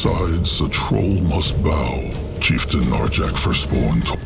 Besides, a troll must bow, Chieftain Narjak Firstborn told.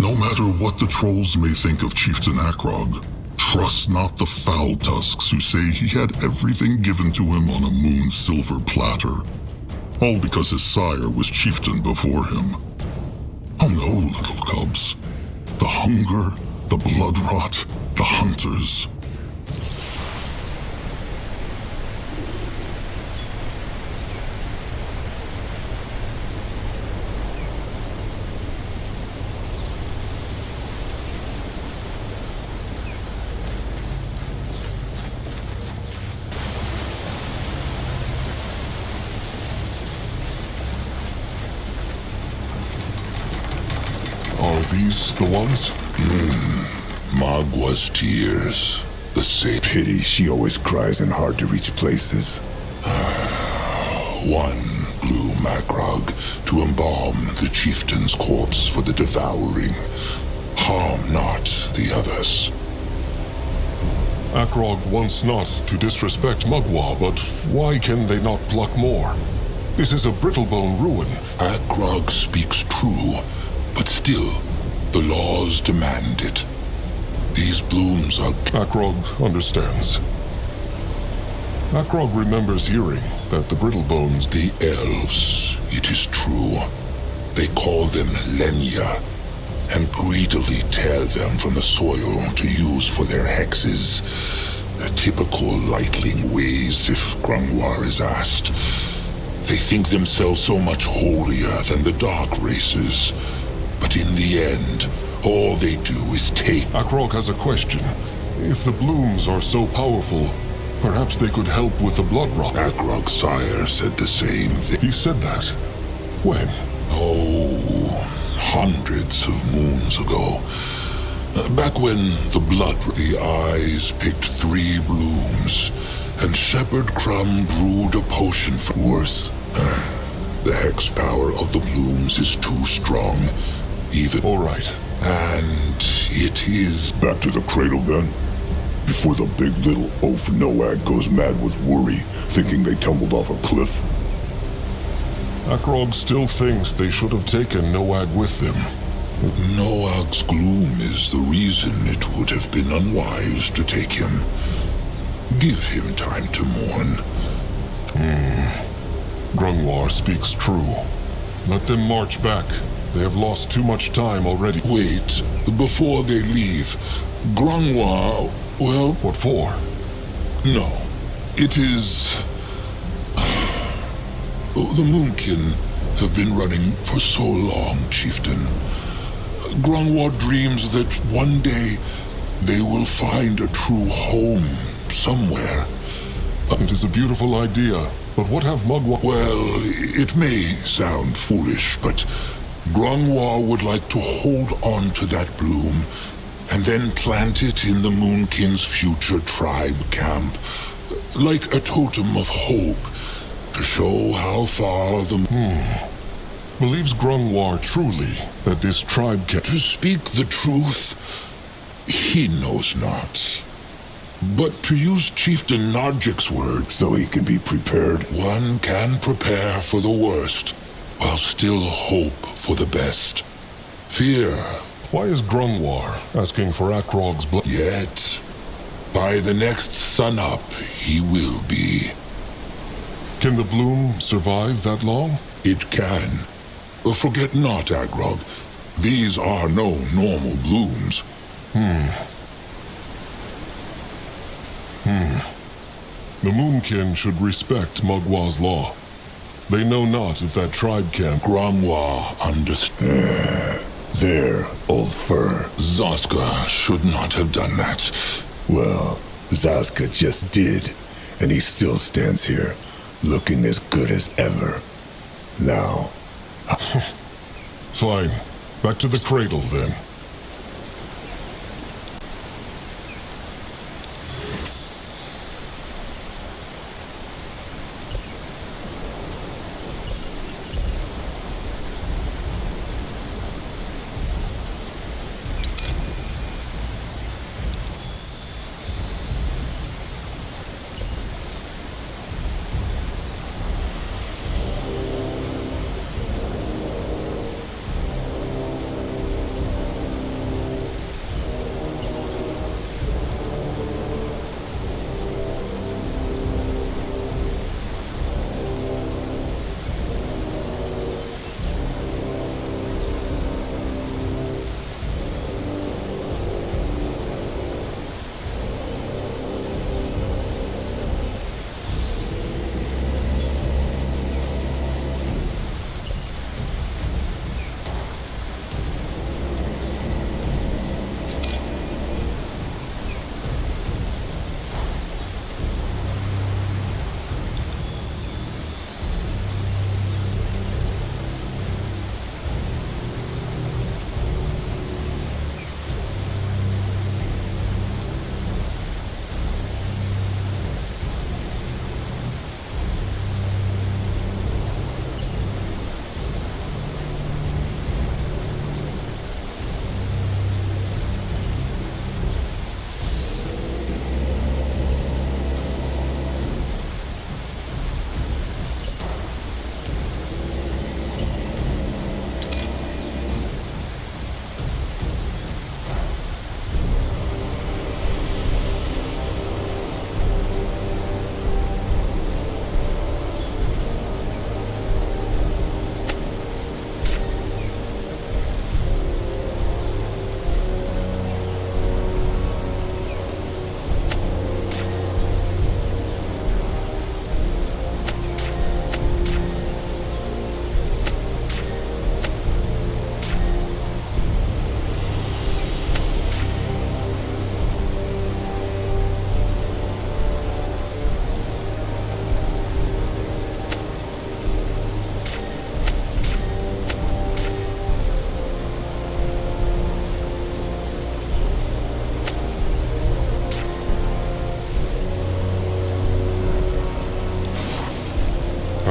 No matter what the trolls may think of Chieftain Akrog, trust not the foul tusks who say he had everything given to him on a moon silver platter. All because his sire was chieftain before him. Oh no, little cubs. The hunger, the blood rot, the hunters. Are these the ones? Magwa's tears. The same. Pity she always cries in hard-to-reach places. One blew Makrog to embalm the chieftain's corpse for the devouring. Harm not the others. Akrog wants not to disrespect Magwa, but why can they not pluck more? This is a brittlebone ruin. Akrog speaks true, but still, the laws demand it. These blooms are... Akrog understands. Akrog remembers hearing that the brittlebones... The elves, it is true. They call them Lenya, and greedily tear them from the soil to use for their hexes. Typical lightling ways, if Grungwar is asked. They think themselves so much holier than the dark races. But in the end, all they do is take... Akrog has a question. If the blooms are so powerful, perhaps they could help with the blood rot. Akrog's sire said the same thing. He said that? When? Oh, hundreds of moons ago. Back when the eyes picked 3 blooms, and Shepherd Crumb brewed a potion for... Worse. The hex power of the blooms is too strong, even... All right. And it is... Back to the cradle, then. Before the big little oaf Noag goes mad with worry, thinking they tumbled off a cliff. Akrog still thinks they should have taken Noag with them. Noag's gloom is the reason it would have been unwise to take him. Give him time to mourn. Grungwar speaks true. Let them march back. They have lost too much time already. Wait, before they leave, Grungwar, well... What for? No, it is... The Moonkin have been running for so long, Chieftain. Grungwar dreams that one day they will find a true home somewhere. It is a beautiful idea, but what have Mugwa... Well, it may sound foolish, but Grungwar would like to hold on to that bloom and then plant it in the Moonkin's future tribe camp, like a totem of hope, to show how far the... Believes Grungwar truly that this tribe can... To speak the truth, he knows not. But to use Chieftain Narjik's words... So he can be prepared. One can prepare for the worst, while still hope for the best. Fear. Why is Grungwar asking for Akrog's blood? Yet, by the next sun-up, he will be. Can the bloom survive that long? It can. Forget not, Akrog. These are no normal blooms. The Moonkin should respect Mugwa's law. They know not if that tribe can... Grungwar understands. There, old fur. Zaska should not have done that. Well, Zaska just did, and he still stands here, looking as good as ever. Now... Fine. Back to the cradle, then.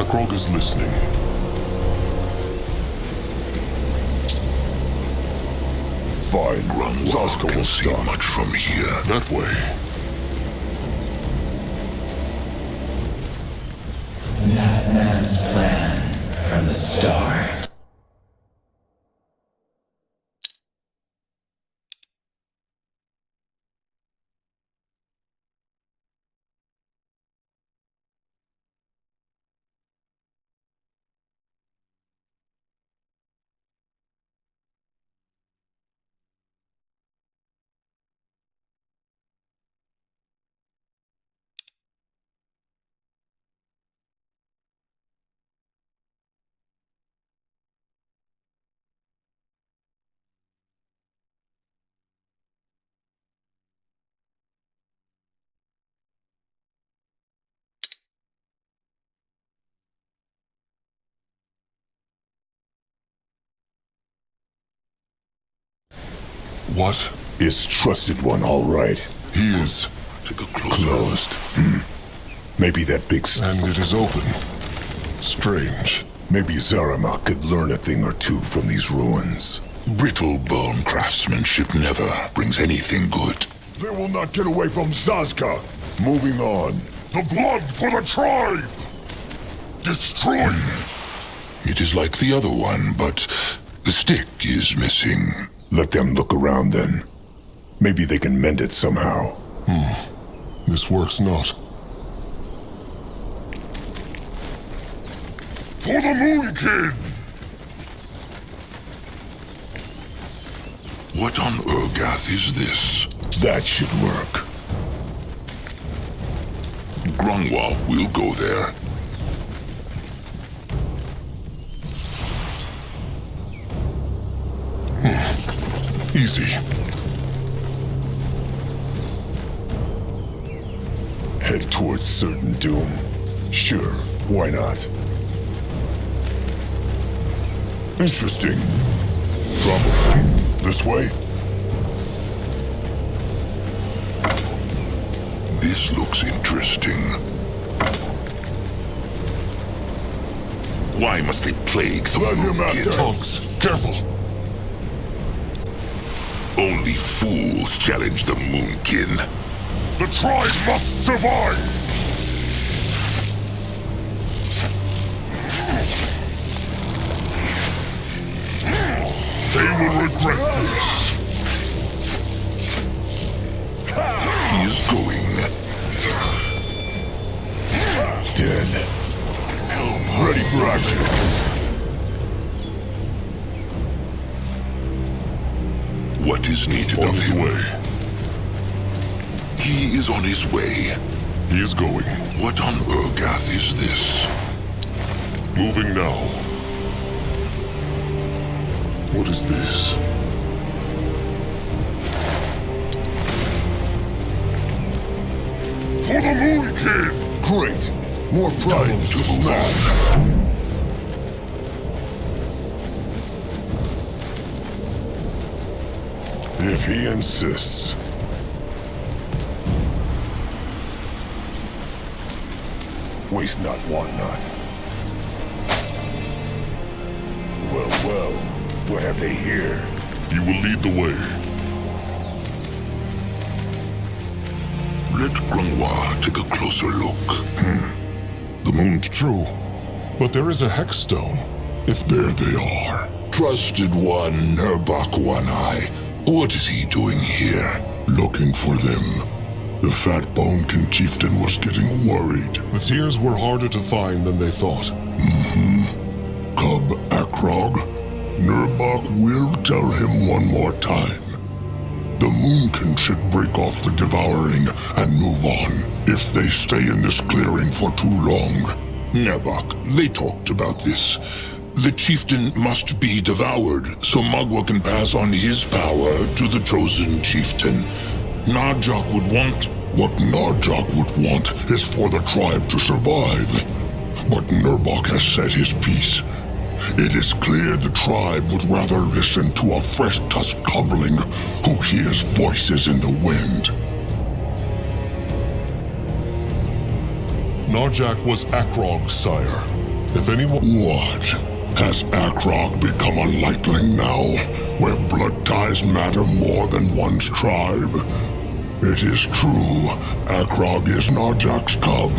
Akrog is listening. Fine. Zaska will see much from here. That way. That man's plan from the start. What? Is Trusted One all right? He is. Take a closer Closed. Maybe that big And it is open. Strange. Maybe Zaramak could learn a thing or two from these ruins. Brittle bone craftsmanship never brings anything good. They will not get away from Zaska. Moving on. The blood for the tribe! Destroy! It is like the other one, but the stick is missing. Let them look around then. Maybe they can mend it somehow. This works not. For the Moon King! What on Urgath is this? That should work. Grungwa will go there. Easy. Head towards certain doom. Sure, why not? Interesting. Probably. This way? This looks interesting. Why must they plague the Let him Moon out King? there. Tonks, careful. Only fools challenge the Moonkin. The tribe must survive! They will regret this. He is going. Dead. Ready for action. What is needed On of his him? way. He is on his way. He is going. What on Urgath is this? Moving now. What is this? For the Moon King! Great. More problems to move smash. If he insists. Waste not, want not. Well, what have they here? You will lead the way. Let Grungwa take a closer look. The moon's true. But there is a hex stone. If There they are. Trusted One, Nurbak One-Eye. What is he doing here? Looking for them. The Fat Bonekin chieftain was getting worried. the tears were harder to find than they thought. Cub Akrog, Nurbak will tell him one more time. The Moonkin should break off the devouring and move on if they stay in this clearing for too long. Nurbak, they talked about this. The chieftain must be devoured so Magua can pass on his power to the chosen chieftain. Narjok would want... What Narjok would want is for the tribe to survive. But Nurbak has said his piece. It is clear the tribe would rather listen to a fresh-tusk cobbling who hears voices in the wind. Narjak was Akrog's sire. If anyone... What? Has Akrog become a lightling now, where blood ties matter more than one's tribe? It is true, Akrog is Narjak's cub,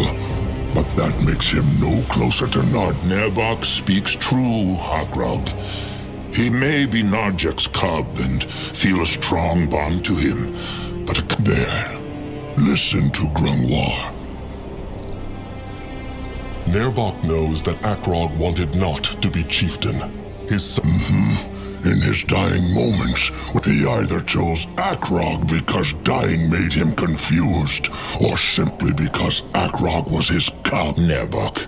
but that makes him no closer to Nerbok speaks true, Akrog. He may be Narjak's cub and feel a strong bond to him, but There. Listen to Grungwar. Nerbok knows that Akrog wanted not to be chieftain. His son... In his dying moments, he either chose Akrog because dying made him confused, or simply because Akrog was his cub. Nerbok.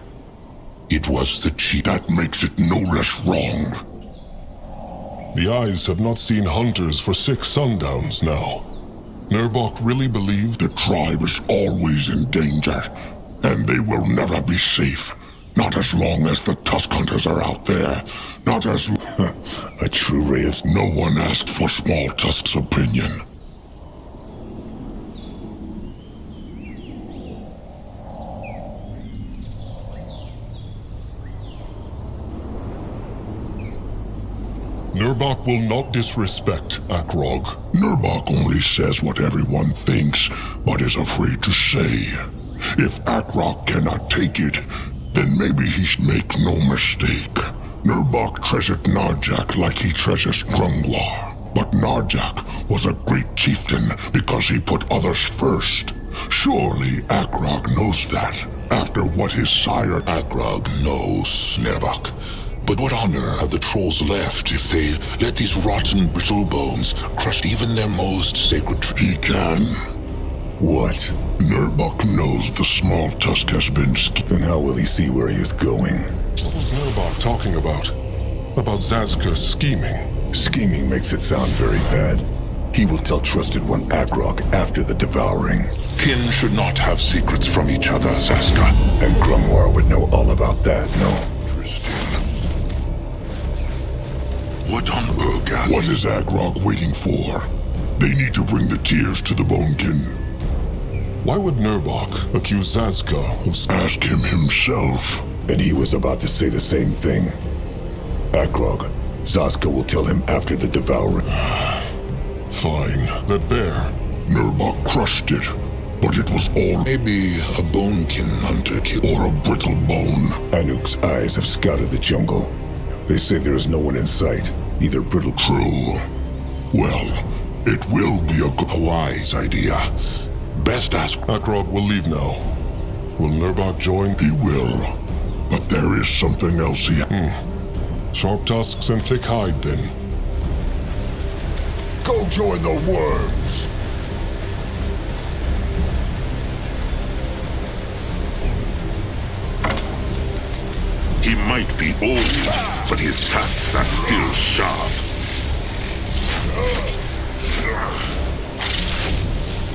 It was the chief. That makes it no less wrong. The eyes have not seen hunters for 6 sundowns now. Nerbok really believed The tribe is always in danger, and they will never be safe. Not as long as the Tusk Hunters are out there. Not as... A true ray of... No one asked for Small Tusk's opinion. Nerbok will not disrespect Akrog. Nerbok only says what everyone thinks, but is afraid to say. If Akrog cannot take it, then maybe he should make no mistake. Nerbok treasured Narjak like he treasures Grungwar. But Narjak was a great chieftain because he put others first. Surely Akrog knows that, after what his sire... Akrog knows, Nerbok. But what honor have the trolls left if they let these rotten brittle bones crush even their most sacred... He can. What? Nerbok knows the Small Tusk has been... Then how will he see where he is going? What was Nerbok talking about? About Zazka scheming? Scheming makes it sound very bad. He will tell Trusted One Akrog after the devouring. Kin should not have secrets from each other, Zazka. And Grungwar would know all about that, no? What on Urgath? What is Akrog waiting for? They need to bring the tears to the Bonekin. Why would Nerbok accuse Zazka of... Ask him himself. And he was about to say the same thing. Akrog, Zazka will tell him after the devouring. Fine. That bear. Nerbok crushed it, but it was all... Maybe a bonekin hunter killed... or a brittle bone. Anuk's eyes have scouted the jungle. They say there is no one in sight, either brittle... True. Well, it will be A wise idea. Best ask... Akrog will leave now. Will Nerbok join? He will. But there is something else he... Sharp tusks and thick hide, then. Go join the worms! He might be old, but his tusks are still sharp.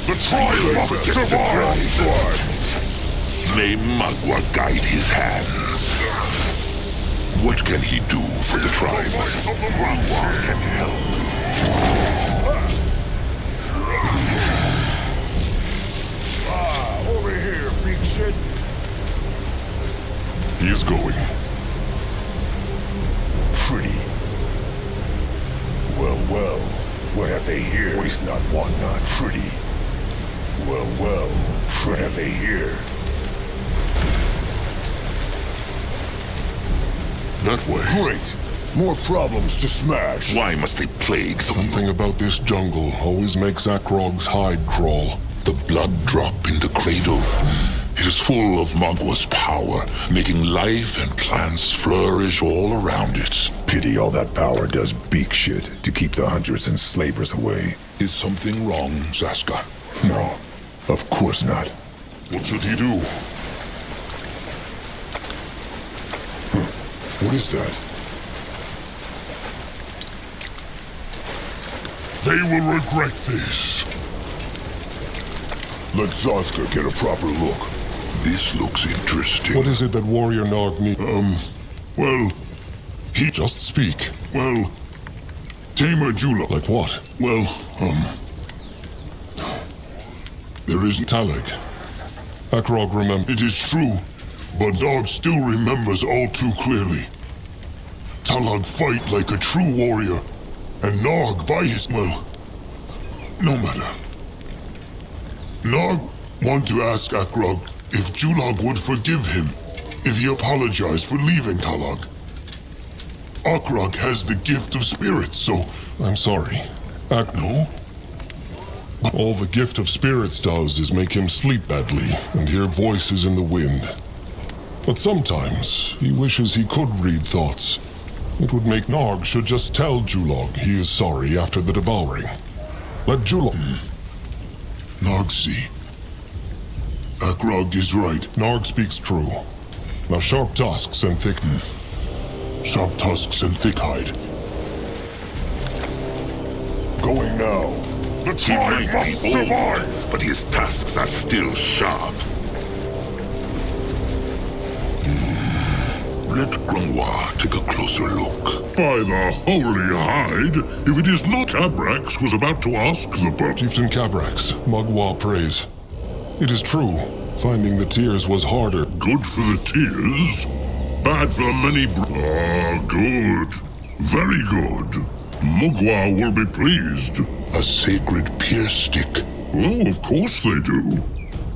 The trial must survive! May Magua guide his hands. What can he do for the tribe? Magua can help. Over here, big shit. He is going. Pretty. Well, what have they here? Waste not, want not. Pretty. Well, what have they here? That way. Great. More problems to smash. Why must they plague the... Something about this jungle always makes Akrog's hide crawl. The blood drop in the cradle. It is full of Magua's power, making life and plants flourish all around it. Pity all that power does beak shit to keep the hunters and slavers away. Is something wrong, Zaska? No, of course not. What should he do? What is that? They will regret this. Let Zaska get a proper look. This looks interesting. What is it that Warrior Nog needs? Well, he... Just speak. Well, Tamer Jula. Like what? Well, there isn't... Talig. Akrog remember. It is true. but Nog still remembers all too clearly. Talag fight like a true warrior, and Nog by his well. No matter. Nog want to ask Akrog if Julag would forgive him if he apologized for leaving Talag. Akrog has the gift of spirits, so I'm sorry. No? All the gift of spirits does is make him sleep badly and hear voices in the wind. But sometimes he wishes he could read thoughts. It would make Nog should just tell Julag he is sorry after the devouring. Let Julag... Nog see. Akrog is right. Nog speaks true. Now sharp tusks and thick... Sharp tusks and thick hide. Going now. The tribe must survive, but his tusks are still sharp. Let Grunwa take a closer look. By the holy hide, if it is not Cabrax was about to ask the Chieftain Cabrax, Mugwa prays. It is true, finding the tears was harder. Good for the tears, bad for the many good. Very good. Mugwa will be pleased. A sacred pierce stick. Oh, of course they do.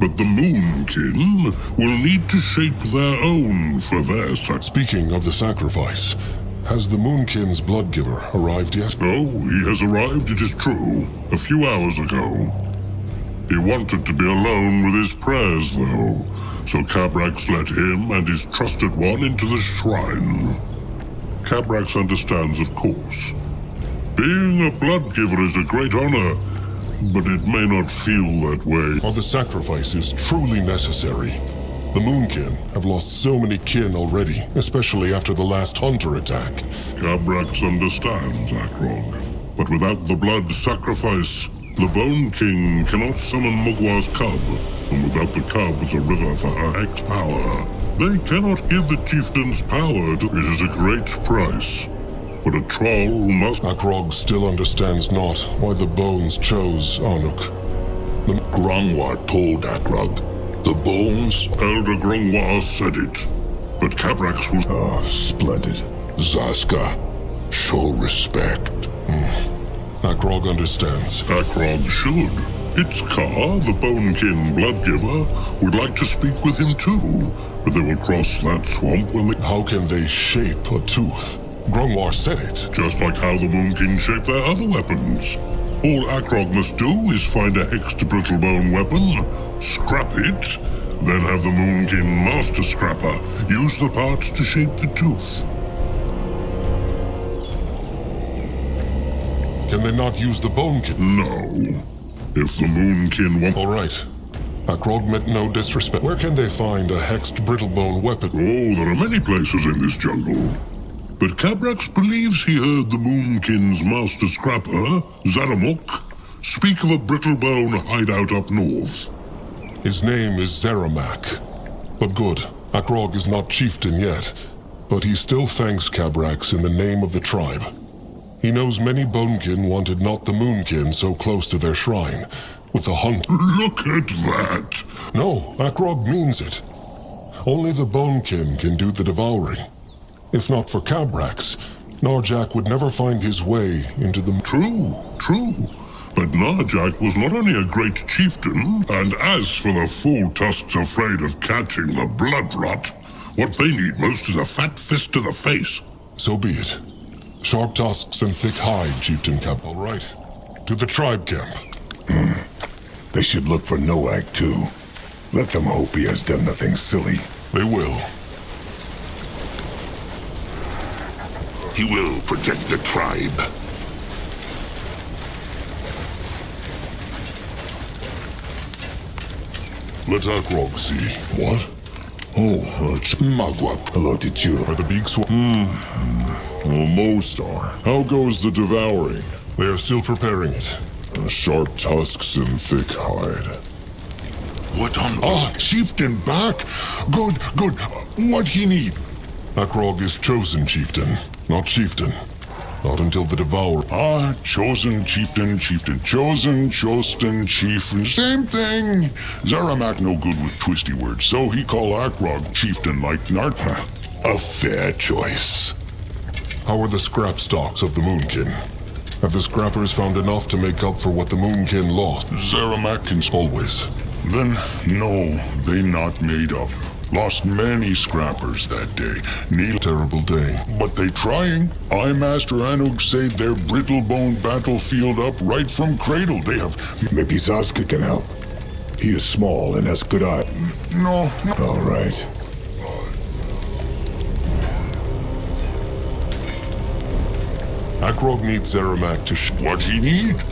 But the Moonkin will need to shape their own for their Speaking of the sacrifice, has the Moonkin's bloodgiver arrived yet? Oh, he has arrived, it is true, a few hours ago. He wanted to be alone with his prayers, though, so Cabrax let him and his trusted one into the shrine. Cabrax understands, of course. Being a bloodgiver is a great honor, but it may not feel that way. Are the sacrifices truly necessary? The Moonkin have lost so many kin already, especially after the last hunter attack. Cabrax understands, Akrog. But without the blood sacrifice, the Bone King cannot summon Mugwa's cub, and without the cub, the river for her hex power. They cannot give the chieftains power to... It is a great price. But a troll must... Akrog still understands not why the bones chose Anuk. The Grungwa told Akrog. The bones... Elder Grungwa said it. But Cabrax was... Oh, splendid. Zaska, show respect. Akrog understands. Akrog should. Its Ka, the Bonekin Bloodgiver, would like to speak with him too. But they will cross that swamp when they... How can they shape a tooth? Grungwar said it. Just like how the Moonkin shape their other weapons. All Akrog must do is find a hexed brittlebone weapon, scrap it, then have the Moonkin Master Scrapper use the parts to shape the tooth. Can they not use the Bonekin? No. If the Moonkin won't... All right. Akrog meant no disrespect. Where can they find a hexed brittlebone weapon? Oh, there are many places in this jungle. But Cabrax believes he heard the Moonkin's master scrapper, Zaramok, speak of a brittlebone hideout up north. His name is Zaramak. But good, Akrog is not chieftain yet, but he still thanks Cabrax in the name of the tribe. He knows many Bonekin wanted not the Moonkin so close to their shrine, with the hunt. Look at that! No, Akrog means it. Only the Bonekin can do the devouring. If not for Cabrax, Narjak would never find his way into the... True. But Narjak was not only a great chieftain, and as for the fool tusks afraid of catching the blood rot, what they need most is a fat fist to the face. So be it. Sharp tusks and thick hide, Chieftain Cap. All right. To the tribe camp. They should look for Noak, too. Let them hope he has done nothing silly. They will. He will protect the tribe. Let Akrog see. What? Oh, it's Magwap. Hello to you. Are the beaks... Almost are. How goes the devouring? They are still preparing it. Sharp tusks and thick hide. What on... Chieftain back! Good. What he need? Akrog is chosen chieftain, not chieftain. Not until the Devourer. Chosen chieftain, chosen chieftain, same thing. Zaramak no good with twisty words, so he call Akrog chieftain like Nartha. A fair choice. How are the scrap stocks of the Moonkin? Have the scrappers found enough to make up for what the Moonkin lost? Zaramak can Always. Then, no, they not made up. Lost many scrappers that day. Terrible day. But they trying. I, Master Anug, say their brittle-bone battlefield up right from cradle. They have... Maybe Zazka can help. He is small and has good eye. No. All right. Akrog needs Zaramak to What he need?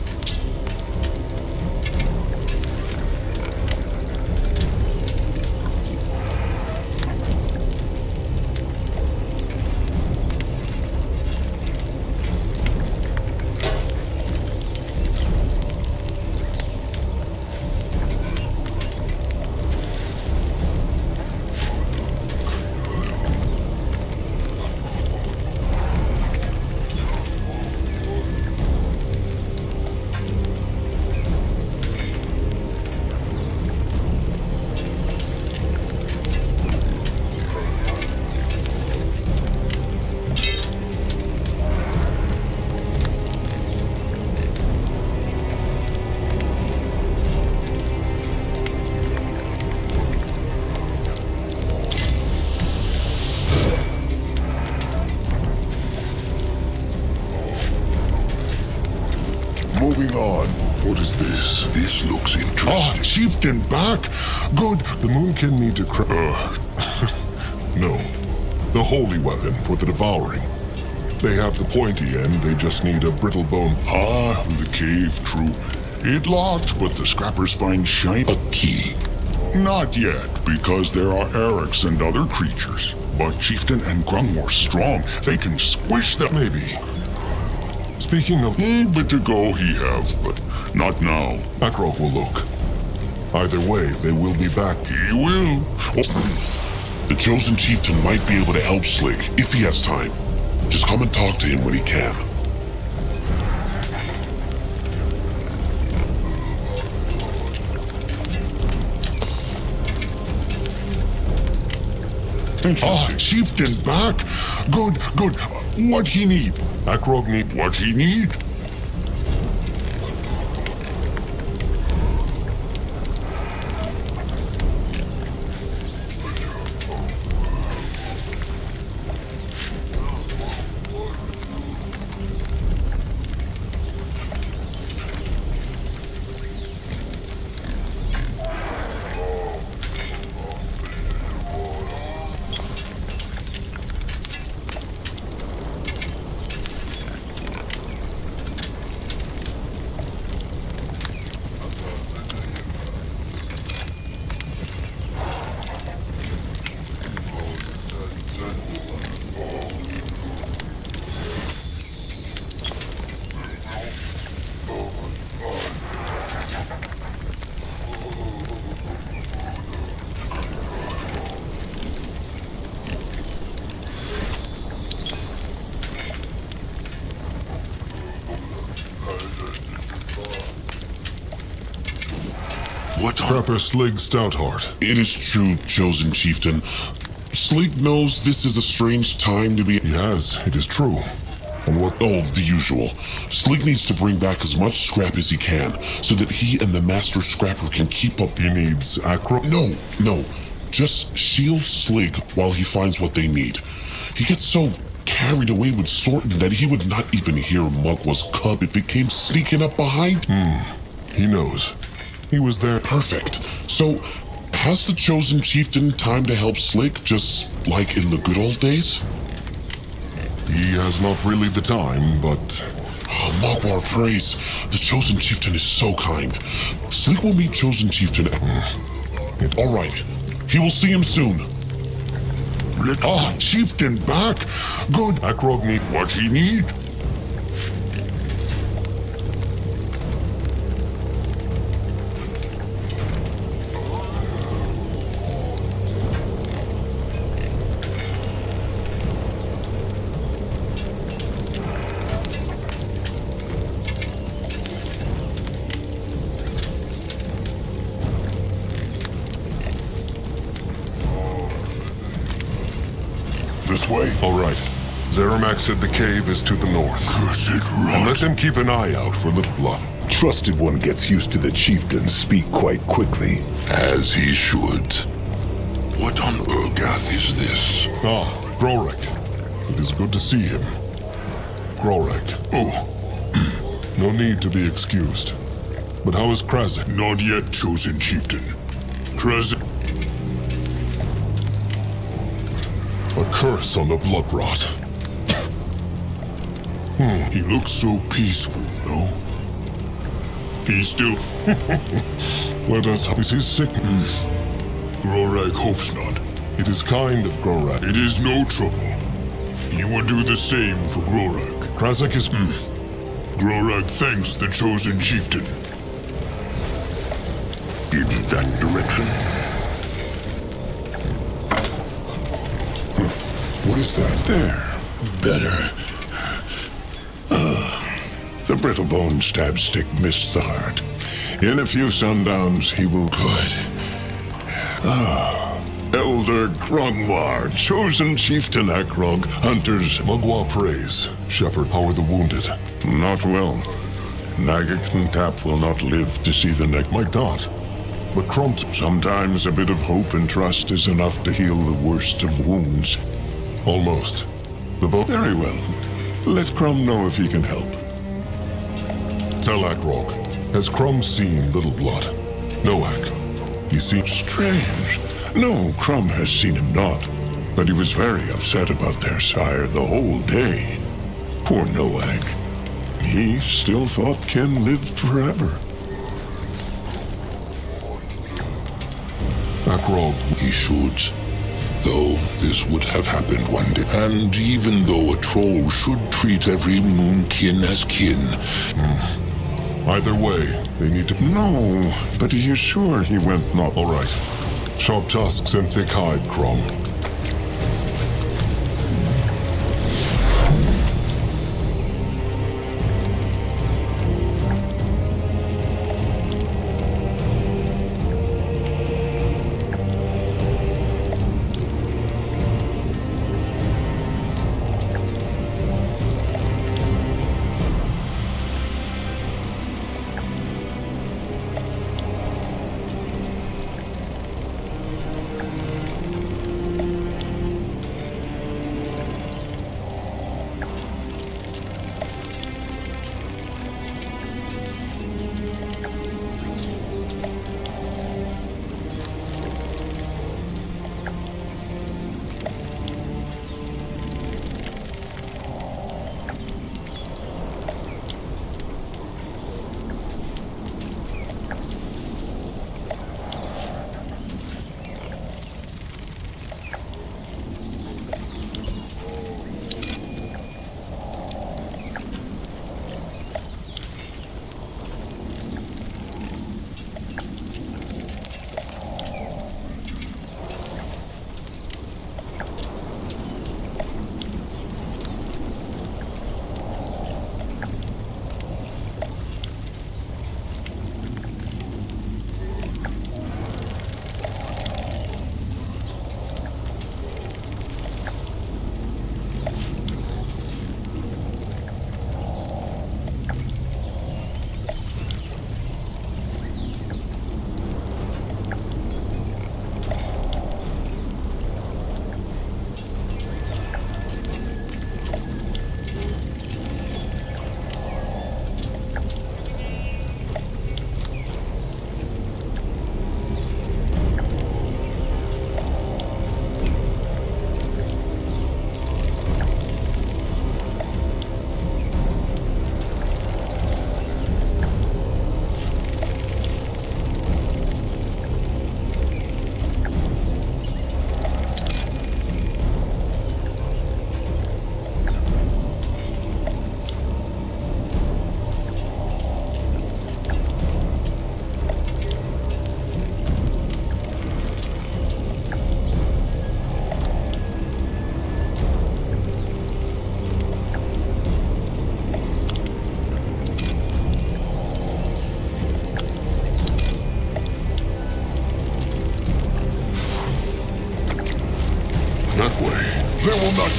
Moving on. What is this? This looks interesting. Chieftain back. Good. The Moonkin need to No. The holy weapon for the devouring. They have the pointy end, they just need a brittle bone. The cave, true. It locked, but the scrappers find shine. A key. Not yet, because there are Erics and other creatures. But Chieftain and Grungmore strong. They can squish them. Maybe. Speaking of... Bit to go he have, but not now. Akrog will look. Either way, they will be back. He will. The chosen chieftain might be able to help Slick, if he has time. Just come and talk to him when he can. Chieftain back. Good. What he need? Akrog need... What he need? What Scrapper Slig Stoutheart. It is true, chosen chieftain. Sleek knows this is a strange time to be... He has, it is true. And what... Oh, the usual. Sleek needs to bring back as much scrap as he can, so that he and the Master Scrapper can keep up... He needs Akrog? No. Just shield Sleek while he finds what they need. He gets so carried away with sorting that he would not even hear Mugwa's cub if it came sneaking up behind. He knows. He was there. Perfect. So, has the chosen chieftain time to help Slick, just like in the good old days? He has not really the time, but... Oh, Mugwar prays. The chosen chieftain is so kind. Slick will meet chosen chieftain... All right. He will see him soon. Chieftain back. Good. Akrog need... What he need? way. All right. Zeramax said the cave is to the north. Cursed And let rot. them keep an eye out for Little Blood. Trusted one gets used to the chieftain's speak quite quickly. As he should. What on Urgath is this? Ah, Grorek. It is good to see him. Grorek. Oh, No need to be excused. But how is Krazek? not yet chosen chieftain. Krazek. A curse on the blood rot. He looks so peaceful, no? He's still. Let us hope. Is he sick? Grorag hopes not. It is kind of Grorek. It is no trouble. He would do the same for Grorag. Krazek is... Grorag thanks the chosen chieftain. In that direction? What is that? There. Better. The brittle bone stab stick missed the heart. In a few sundowns, he will... Good. Elder Grongwar, chosen chieftain Akrog, hunters... Magua prays. Shepherd, how are the wounded? Not well. Nagak and Tap will not live to see the neck. Might not. But Crumt... Sometimes a bit of hope and trust is enough to heal the worst of wounds. Almost. The boat... Very well. Let Crumb know if he can help. Tell Akrog. Has Crumb seen Little Blood? Noak. He seems... Strange. No, Crumb has seen him not. But he was very upset about their sire the whole day. Poor Noak. He still thought Ken lived forever. Akrog. He should. Though this would have happened one day. And even though a troll should treat every moonkin as kin. Either way, they need to... No, but he is sure he went not. All right. Sharp tusks and thick hide, Crom.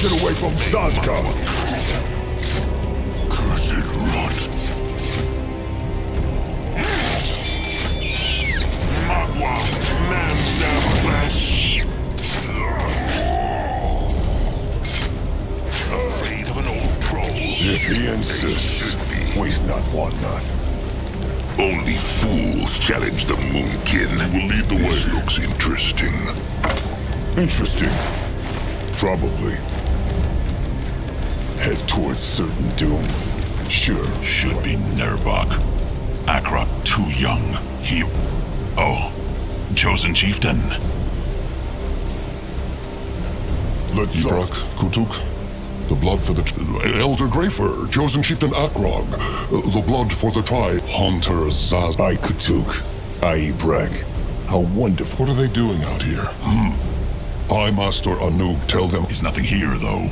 Get away from Sazka! Cursed rot. Magua, Lambda flesh. Afraid of an old troll. If he insists, waste not, want not. Only fools challenge the Moonkin. Will lead the way. This looks interesting. Interesting. Probably. Head towards certain doom. Sure. Should be Nerbok. Akrok too young. He... Oh. Chosen Chieftain. Let's Ibrak, Kutuk, the blood for the... Elder Greyfur, Chosen Chieftain Akrog, the blood for the tribe, Hunter Zaz. I Kutuk. I Ibrak. How wonderful. What are they doing out here? I, Master Anug, tell them. There's nothing here, though.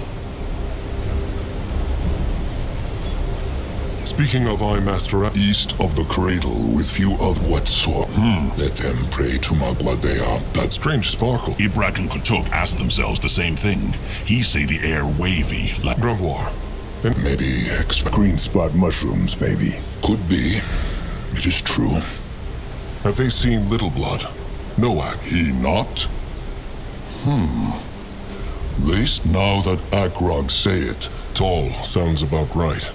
Speaking of I, Master... East of the cradle with few other. What sort? Let them pray to Magua. They are blood. Strange sparkle. Ibrak and Kutuk asked themselves the same thing. He say the air wavy, like... Grumwar. Maybe Green spot mushrooms, maybe. could be. It is true. Have they seen Little Blood? Noak. He not? Least now that Akrog say it. Tall sounds about right.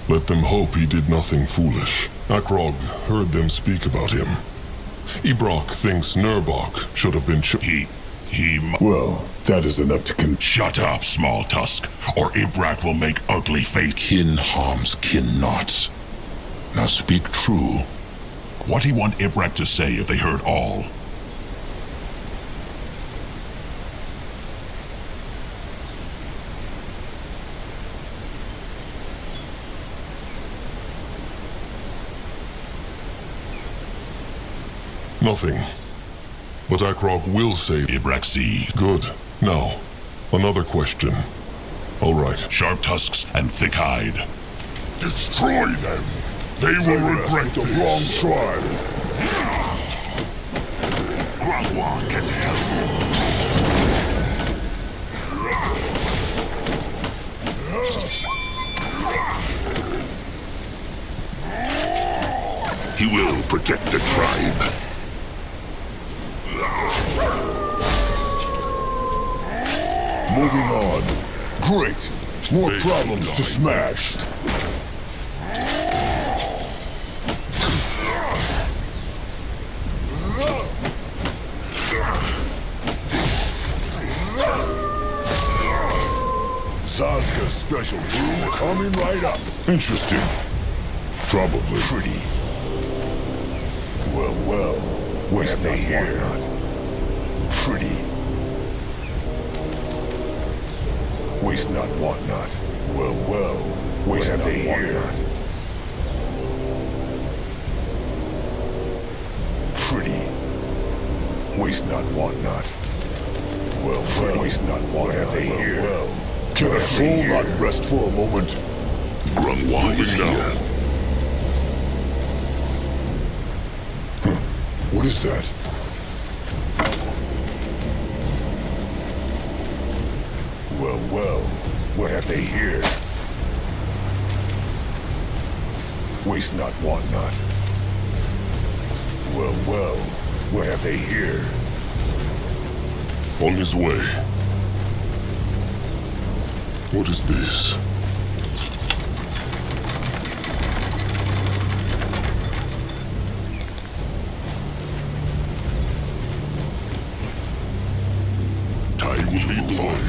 Let them hope he did nothing foolish. Akrog heard them speak about him. Ibrak thinks Nerbok should have been Well, that is enough to Shut up, small tusk, or Ibrak will make ugly face. Kin harms kin not. Now speak true. What he want Ibrak to say if they heard all? nothing. But Akrog will say Ibrak see. Good. Now, another question. All right. Sharp tusks and thick hide. Destroy them! They will regret the wrong tribe. Grandwa can help. He will protect the tribe. Moving on. Great. More problems to smash. Zazka's special brew coming right up. Interesting. Probably. Pretty. Well. What have they here? Pretty. Waste not, want not. Well. Waste not, want not. Pretty. Waste not, want not. Well. Waste not, want not. What have they here? Can a soul not rest for a moment? Grandwa is here. What is that? Well, what have they here? Waste not, want not. Well, what have they here? On his way. What is this? Time to move on.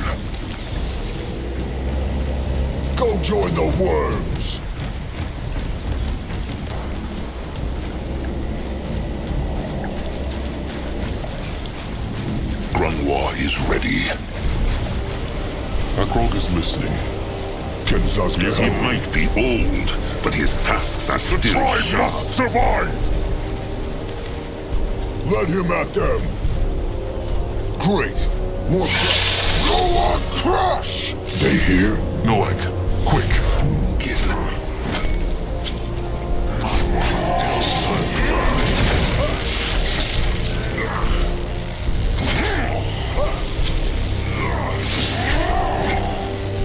Go join the worms! Grandwa is ready. Akrog is listening. Can Zazka He help? might be old, but his tasks are still Tribe sharp. must survive! Let him at them! Great! More Go on, crush! They here? Noak, quick.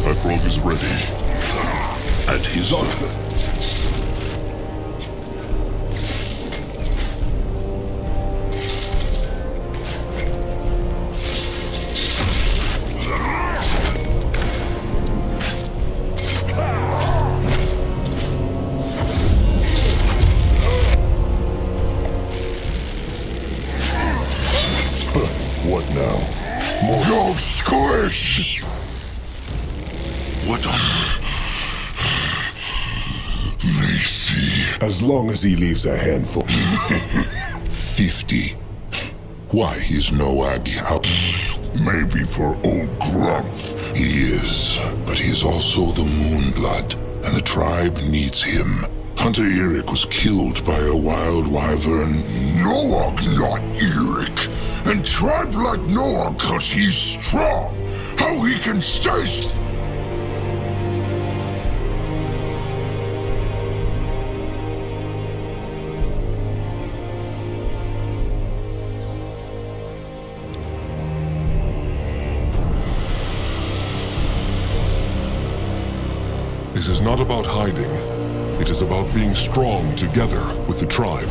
Akrog is ready. At his order. What now? More squish! What on... They see. As long as he leaves a handful. 50. Why is Noag out? Maybe for old Grumph. He is, but he is also the Moonblood, and the tribe needs him. Hunter Eric was killed by a wild wyvern. Noag, not Eric. And tribe like Noag, cause he's strong. How he can stay... This is not about hiding. It is about being strong together with the tribe.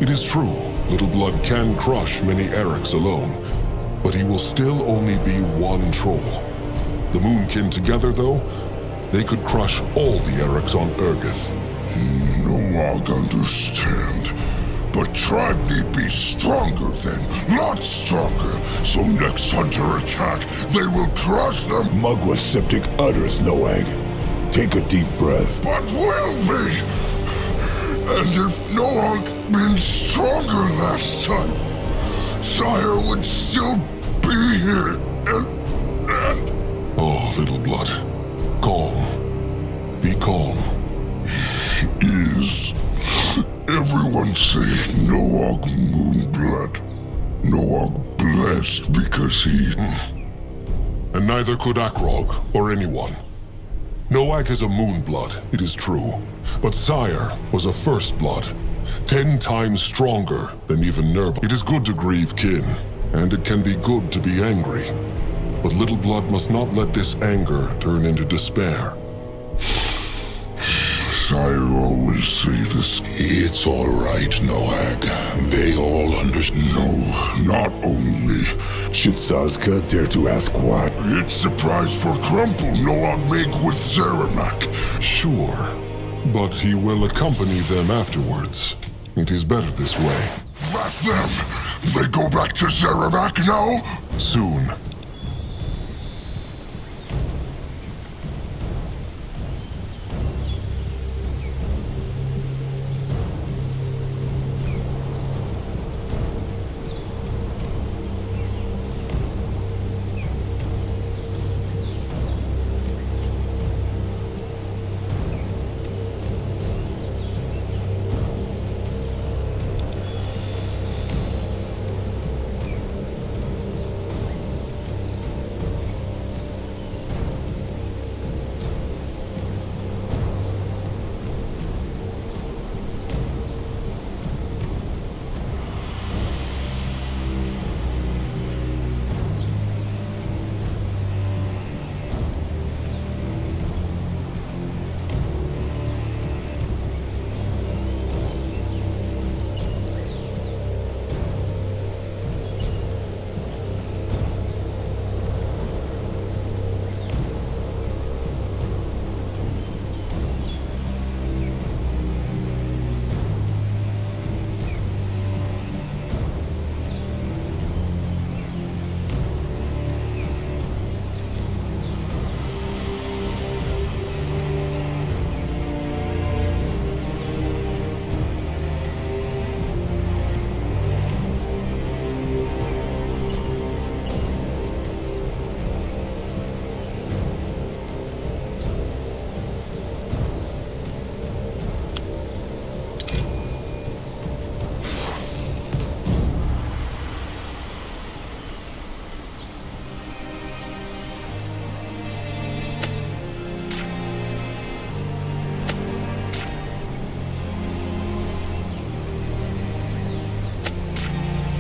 It is true, Little Blood can crush many Erics alone, but he will still only be one troll. The Moonkin together, though, they could crush all the Erics on Urgith. Noag understand. But tribe need be stronger then. Lots stronger. So next hunter attack, they will crush them. Mugwa septic utters, Noag. Take a deep breath. But will be! And if Noag been stronger last time, Sire would still be here, and... Oh, Little Blood. Calm. Be calm. Is... Everyone say Noag Moonblood. Noag blessed because he... And neither could Akrog, or anyone. Noag is a Moonblood, it is true. But Sire was a First Blood, 10 times stronger than even Nerb. It is good to grieve kin, and it can be good to be angry. But Little Blood must not let this anger turn into despair. Sire always say this. It's all right, Noag. They all understand. No, not only. Should Sazka dare to ask why? It's surprise for Crumple Noag make with Zeramak. Sure, but he will accompany them afterwards. It is better this way. Rat them! They go back to Zeramak now? Soon.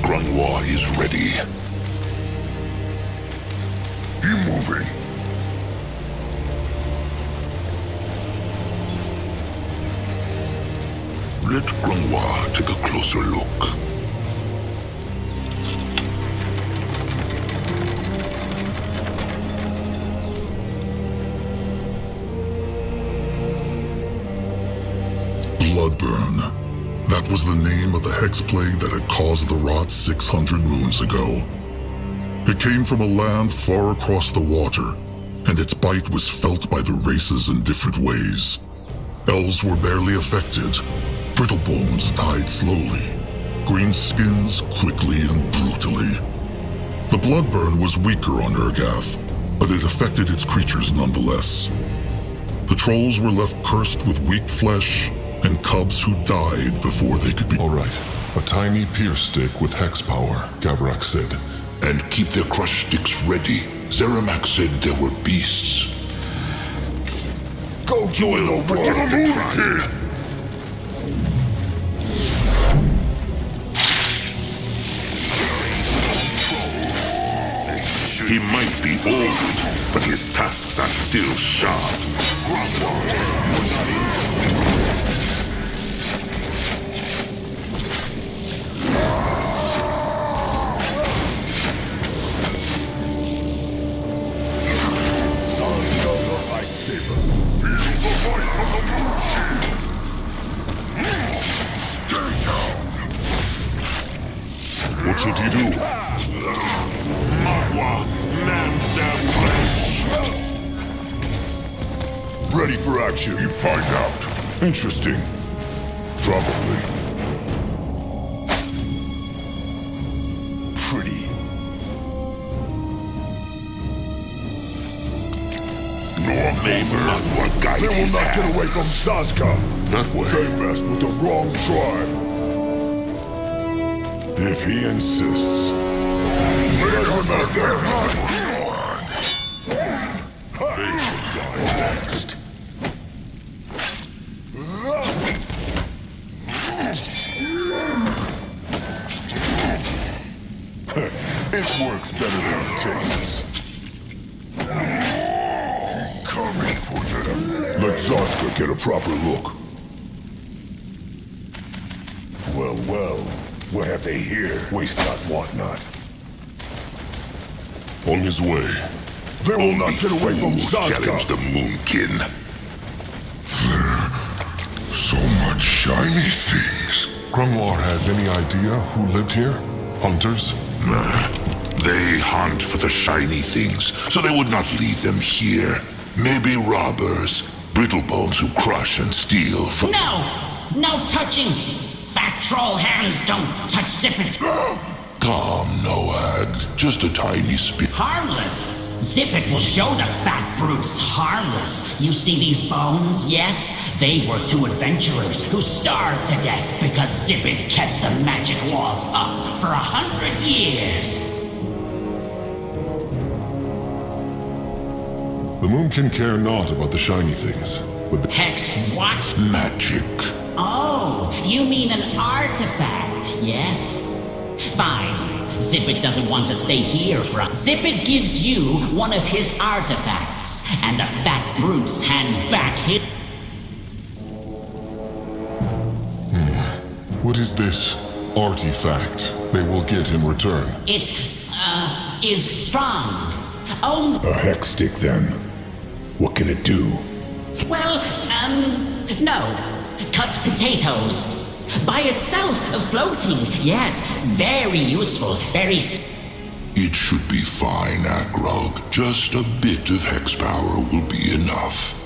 Grunwar is ready. He moving. Let Grunwa take a closer look. Bloodburn. That was the name of the hex plague that had caused the rot 600 moons ago. It came from a land far across the water, and its bite was felt by the races in different ways. Elves were barely affected. Brittle bones died slowly. Green skins quickly and brutally. The bloodburn was weaker on Urgath, but it affected its creatures nonetheless. The trolls were left cursed with weak flesh and cubs who died before they could be... All right. A tiny pierce stick with hex power, Gabrak said. And keep their crush sticks ready. Zeramak said there were beasts. Go join the war, kid! He might be old, but his tusks are still sharp. What should he do? Magua, mend their flesh. Ready for action. You find out. Interesting. Probably. Pretty. Nor may Magua guide They will his not get hand. away from Sazka. That way. They messed with the wrong tribe. If he insists. They're gonna get blood. They should die next. It works better than it tastes. Coming for them. Let Zaska get a proper look. Well, well. What have they here? Waste not, want not. On his way. They will not get away from Fools challenge the Zaska. Moonkin. So much shiny things. Grunwar has any idea who lived here? Hunters? Nah. They hunt for the shiny things, so they would not leave them here. Maybe robbers, brittlebones who crush and steal from... No! No touching! Fat troll hands don't touch Zippet's... Calm, Noag. Just a tiny spit. Harmless! Zippet will show the fat brutes harmless. You see these bones, yes? They were two adventurers who starved to death because Zippet kept the magic walls up for 100 years. The Moonkin care not about the shiny things, but the Hex what? Magic. Oh, you mean an artifact, yes? Fine. Zippet doesn't want to stay here for us. Zippet gives you one of his artifacts, and the fat brutes hand back his... What is this artifact they will get in return? It, is strong. Oh, A hex stick, then. What can it do? well, no. Cut potatoes. By itself, floating, yes. Very useful, very... It should be fine, Agrog. Just a bit of hex power will be enough.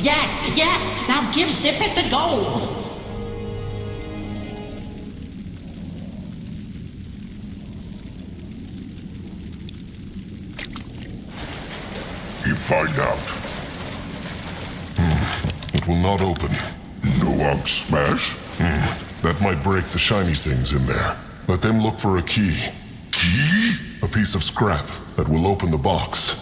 Yes, yes! Now give Zippet the gold! You find out. It will not open. Noag smash? That might break the shiny things in there. Let them look for a key. Key? A piece of scrap that will open the box.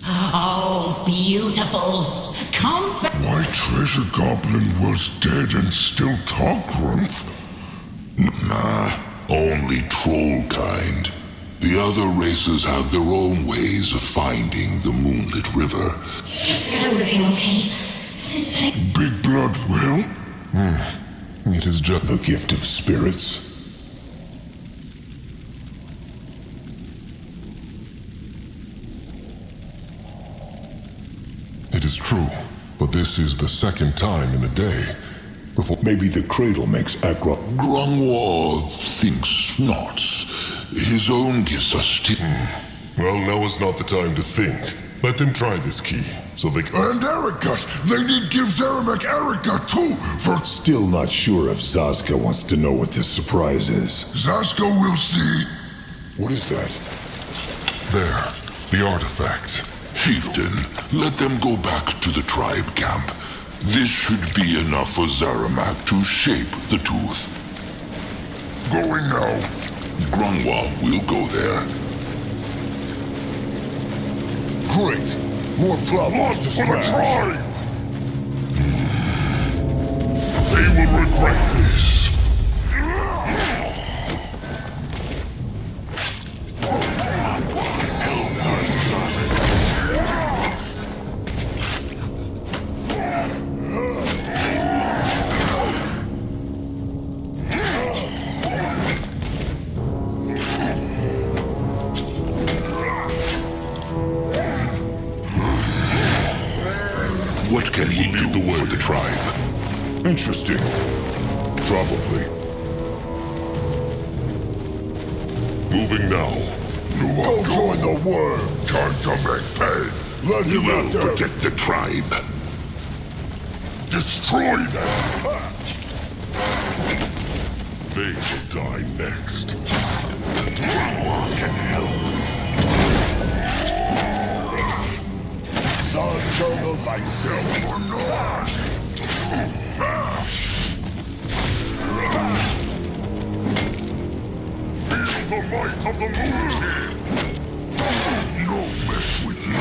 Oh, beautifuls! Come back! My treasure goblin was dead and still talk, Grumph? Nah, only troll kind. The other races have their own ways of finding the moonlit river. Just get out of here, okay? Big blood will? It is just The gift of spirits? It is true, but this is the second time in a day. Before maybe the cradle makes Akrok. Grungwald thinks not. His own gives us Well, now is not the time to think. Let them try this key, so they can... And Ericat! They need give Zaramek Ericat too, for... Still not sure if Zazka wants to know what this surprise is. Zazka will see. What is that? There, the artifact. Chieftain, let them go back to the tribe camp. This should be enough for Zaramak to shape the tooth. Going now. Grungwald will go there. Great. More problems to smash. They will regret this. What can he do for the tribe? Interesting. Probably. Moving now. Go in the worm. Time to make pain. Let He him out will there. protect the tribe. Destroy them. They will die next. Grungwald can help. Zazka thyself or not. Feel the might of the moon. No mess with me.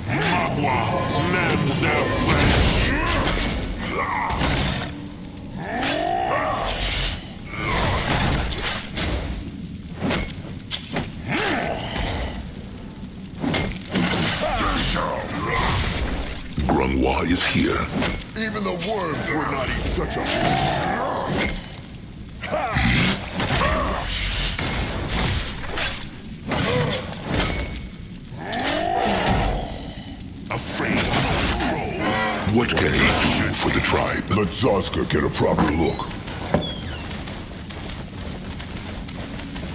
Magua, mend their flesh. Grungwald is here. Even the worms would not eat such a... Afraid of control. What can he do for the tribe? Let Zazka get a proper look.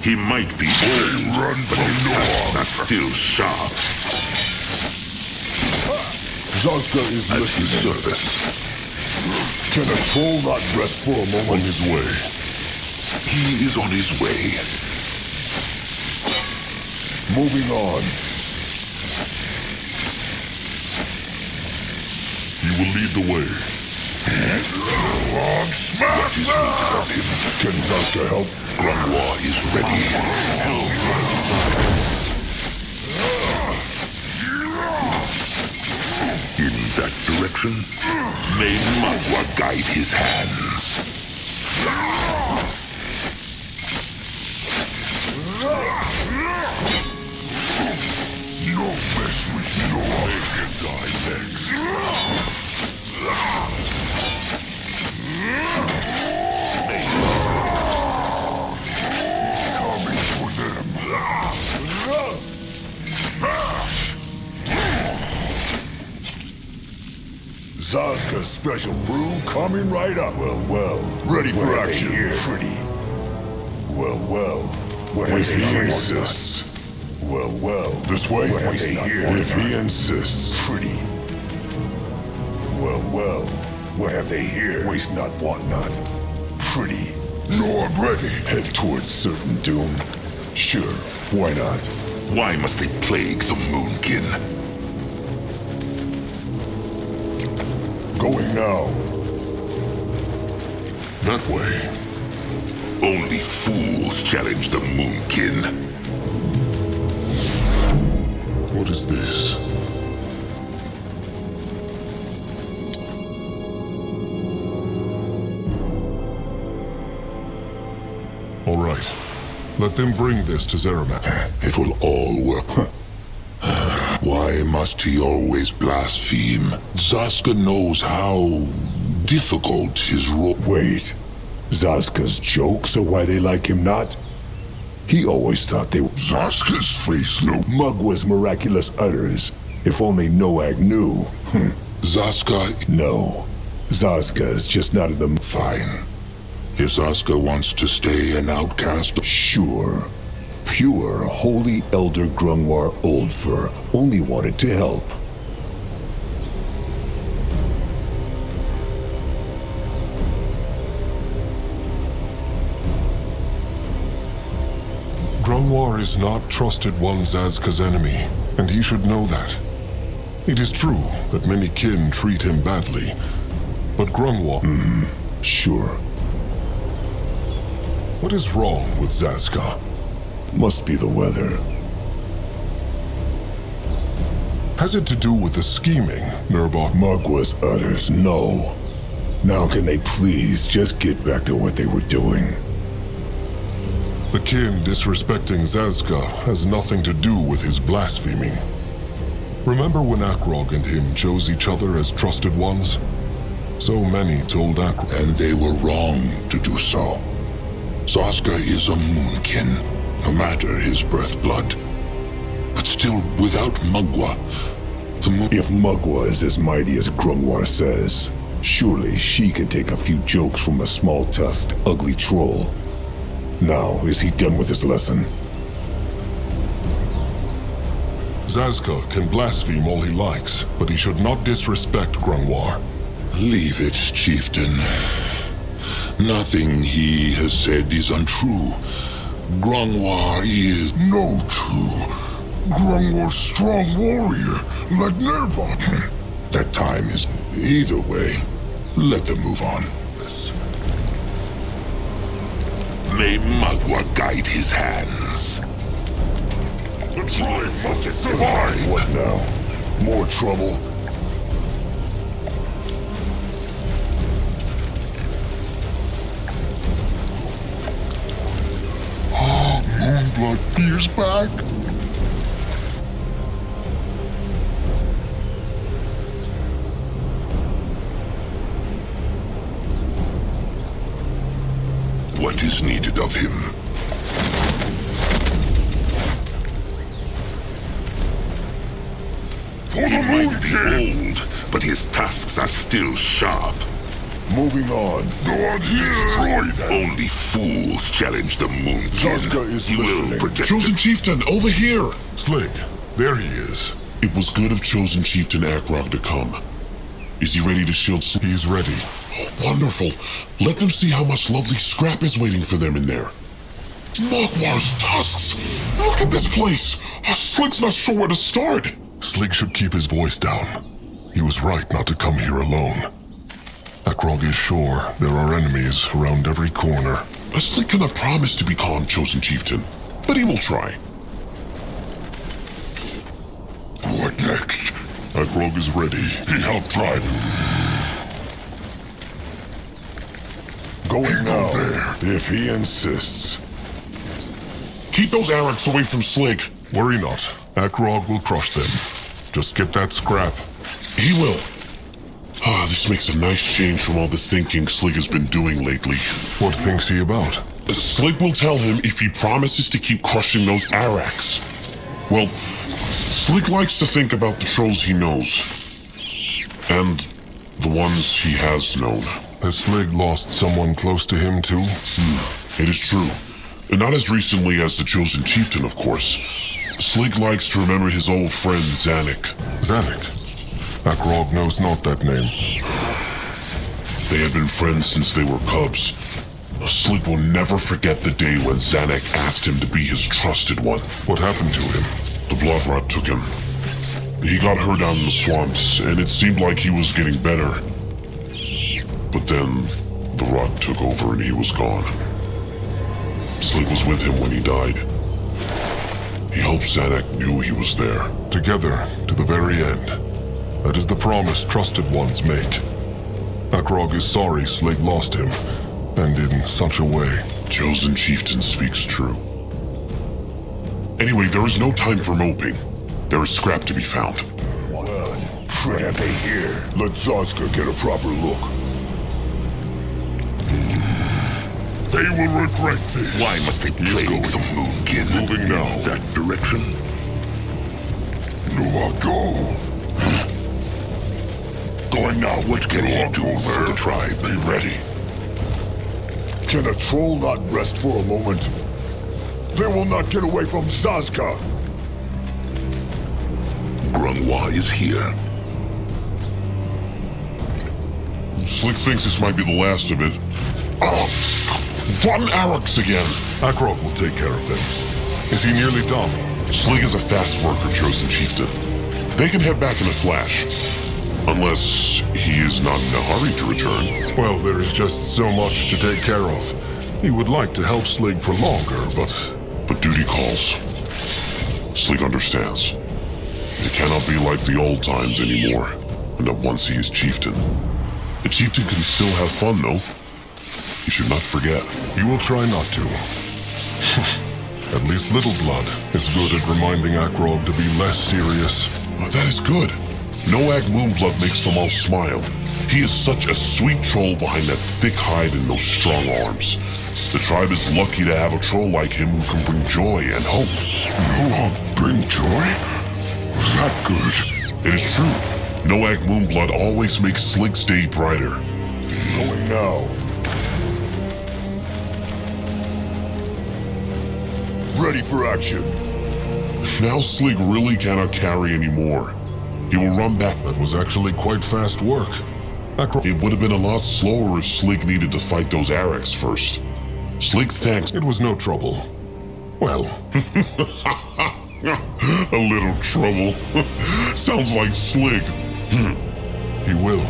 He might be old, but his tusks are still sharp. Zazka is At his listening. service. Can a troll not rest for a moment? On his way. He is on his way. Moving on. He will lead the way. Long smash! What is needed of him? Can Zazka help? Grungwald is ready. In that direction, may Magua guide his hands. No mess with you. They can die next. Coming for them. Zazka's special brew coming right up. Well. Ready for action. Pretty. Well. If he insists. Well. This way? If he insists. Pretty. Well. What have they here? Waste not, want not. Pretty. No, I'm ready. Head towards certain doom. Sure, why not? Why must they plague the Moonkin? Going now. That way. Only fools challenge the Moonkin. What is this? All right. Let them bring this to Zeramat. It will all work. Why must he always blaspheme? Zaska knows how difficult his role. Wait, Zaska's jokes are why they like him not? He always thought they were Zaska's face, no. Mugwa's miraculous utters. If only Noag knew. Zaska. No, Zaska is just not in the... Fine. If Zaska wants to stay an outcast. Sure. Pure, holy Elder Grungwar Oldfur only wanted to help. Grungwar is not trusted one Zazka's enemy, and he should know that. It is true that many kin treat him badly, but Grungwar... Sure. What is wrong with Zazka? Must be the weather. Has it to do with the scheming, Nurbok? Mugwa's utters, no. Now can they please just get back to what they were doing? The kin disrespecting Zazka has nothing to do with his blaspheming. Remember when Akrog and him chose each other as trusted ones? So many told Akrog. And they were wrong to do so. Zaska is a moonkin, no matter his birth blood. But still, without Mugwa, the moon... If Mugwa is as mighty as Grungwar says, surely she can take a few jokes from a small-tusked, ugly troll. Now, is he done with his lesson? Zazka can blaspheme all he likes, but he should not disrespect Grungwar. Leave it, chieftain. Nothing he has said is untrue. Grungwar is... No true. Grungwar's strong warrior, like Nurbok. That time is... Either way, let them move on. May Mugwa guide his hands. The tribe must survive! What now? More trouble? Moonblood Beer's back! What is needed of him? For the He Moon might be King! old, but his tusks are still sharp. Moving on. Go on here! Destroy them! Only fools challenge the Moon King. Zaska is He will listening. protect Chosen Chieftain, over here! Slig, there he is. It was good of Chosen Chieftain Akrog to come. Is he ready to shield... He's ready. Oh, wonderful. Let them see how much lovely scrap is waiting for them in there. Mogwar's tusks! Look at this place! Slig's not sure where to start. Slig should keep his voice down. He was right not to come here alone. Akrog is sure there are enemies around every corner. Slig cannot promise to be calm, Chosen Chieftain, but he will try. What next? Akrog is ready. He helped tribe. Going now, if he insists. Keep those Araks away from Slig. Worry not. Akrog will crush them. Just get that scrap. He will. Ah, this makes a nice change from all the thinking Slig has been doing lately. What thinks he about? Slig will tell him if he promises to keep crushing those Araks. Well, Slig likes to think about the trolls he knows. And the ones he has known. Has Slig lost someone close to him too? It is true. And not as recently as the Chosen Chieftain, of course. Slig likes to remember his old friend Zanik. Zanik? Akrog knows not that name. They had been friends since they were cubs. Slig will never forget the day when Zanik asked him to be his trusted one. What happened to him? The blood rot took him. He got hurt out in the swamps, and it seemed like he was getting better. But then, the rot took over and he was gone. Slig was with him when he died. He hoped Zanik knew he was there. Together, to the very end. That is the promise trusted ones make. Akrog is sorry Slig lost him, and in such a way. Chosen Chieftain speaks true. Anyway, there is no time for moping. There is scrap to be found. What have they here? Let Zazka get a proper look. They will regret this. Why must they plague the Moonkin? Moving now. That direction? No, go. Going now. What can he do for the tribe? Be ready. Can a troll not rest for a moment? They will not get away from Zazka. Grunwa is here. Slick thinks this might be the last of it. Oh, Von Arax again. Akrog will take care of them. Is he nearly done? Slick is a fast worker, Chosen Chieftain. They can head back in a flash. Unless he is not in a hurry to return. Well, there is just so much to take care of. He would like to help Slig for longer, But duty calls. Slig understands. It cannot be like the old times anymore, and that once he is chieftain. The chieftain can still have fun, though. He should not forget. he will try not to. At least Little Blood is good at reminding Akrog to be less serious. Oh, that is good. Noag Moonblood makes them all smile. He is such a sweet troll behind that thick hide and those strong arms. The tribe is lucky to have a troll like him who can bring joy and hope. No, bring joy? Was that good? It is true. Noag Moonblood always makes Slig's day brighter. Going now. Ready for action. Now Slig really cannot carry anymore. He will run back. That was actually quite fast work. Akrog, It would have been a lot slower if Slig needed to fight those Arax first. Slig thanks. it was no trouble. Well, A little trouble. Sounds like Slig. he will.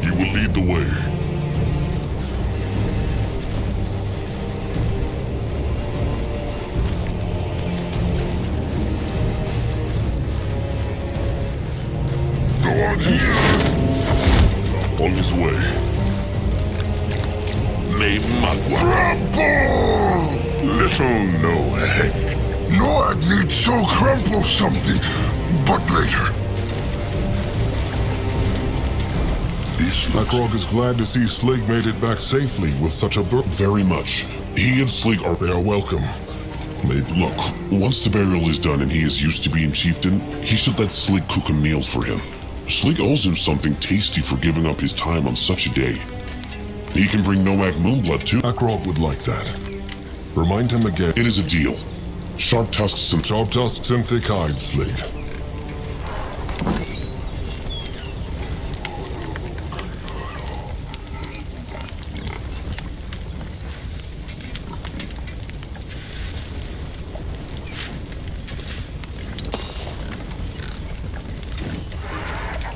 You will lead the way. Go on here. On his way. May Magua. Crumple! Little Noag. Noag needs to crumple something, but later. This looks Akrog is glad to see Slig made it back safely with such a burden. Very much. He and Slig are... They are welcome. Maybe. Look, once the burial is done and he is used to being chieftain, he should let Slig cook a meal for him. Slig owes him something tasty for giving up his time on such a day. He can bring Noag Moonblood too. Akrog would like that. Remind him again. It is a deal. Sharp tusks and... Sharp tusks and thick hides, Slig.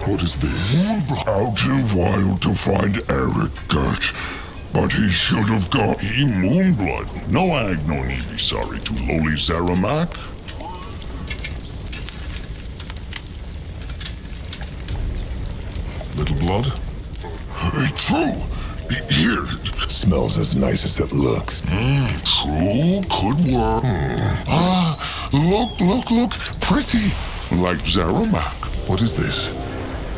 What is this? Out and wild to find Eric Gert, but he should have got. He Moonblood. Noag no need be sorry to lowly Zaramak. Little Blood? True. Here. Smells as nice as it looks. True, could work. Look, pretty. Like Zaramak. What is this?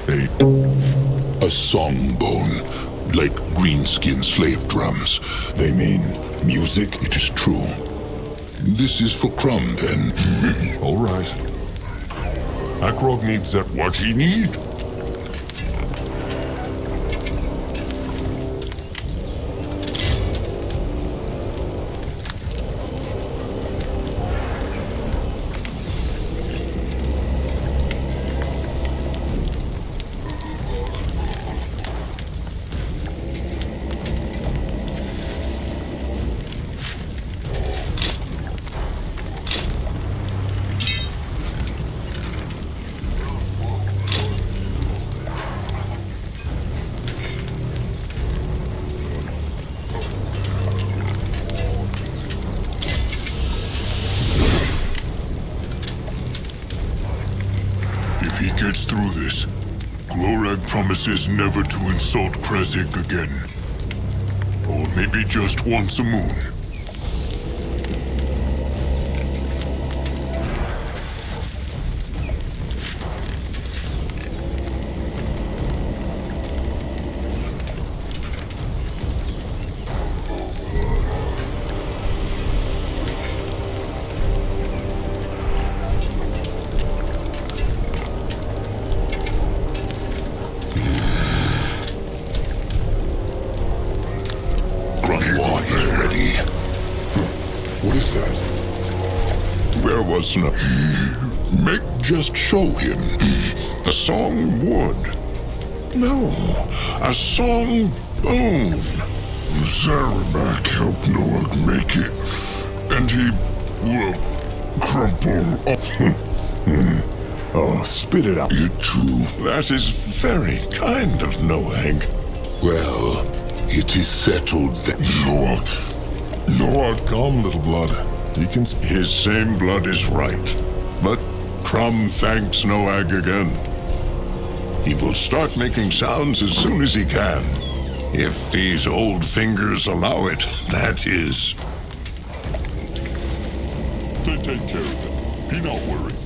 a song bone, like greenskin slave drums. They mean music? It is true. This is for Crumb, then. All right. Akrog needs that. What he need? If he gets through this, Glorag promises never to insult Kresik again. Or maybe just once a moon. What is that? Where was no... Make just show him. A song wood. No, a song bone. Zaramak helped Noah make it, and he will crumple up. Oh, spit it out. It true. That is very kind of Noag. Well, it is settled that... Noah, calm, little blood. He can... His same blood is right. But Crumb thanks Noag again. He will start making sounds as soon as he can. If these old fingers allow it, that is. They take care of it. Be not worried.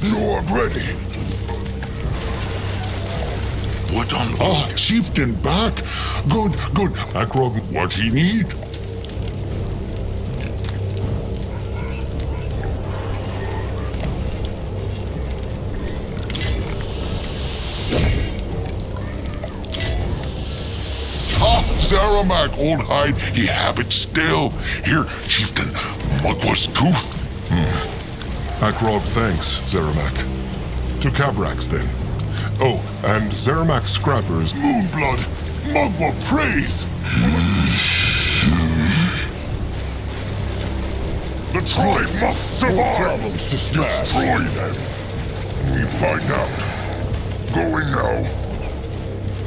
Noah ready. What on... Ah, Chieftain back. Good. Akrog, What he need? Zaramak, old hide, he have it still. Here, Chieftain, Mugwa's tooth. Akrog thanks, Zaramak. To Cabrax, then. Oh, and Zaramak Scrappers... Moonblood, Mugwa praise. The tribe must survive. Problems to smash. Destroy them. We find out. Going now.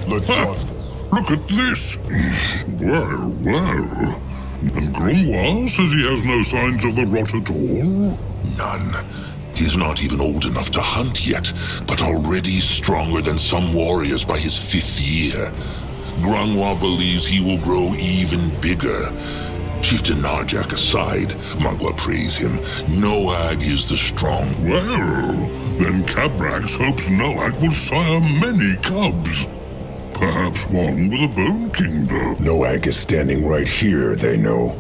Let's just... Look at this. Well. And Grumwa says he has no signs of the rot at all? None. He's not even old enough to hunt yet, but already stronger than some warriors by his 5th year. Grungwa believes he will grow even bigger. Chieftain Narjak aside, Magua praise him. Noag is the strong. Well, then Cabrax hopes Noag will sire many cubs. Perhaps one with a Bone King, though. Noag is standing right here, they know.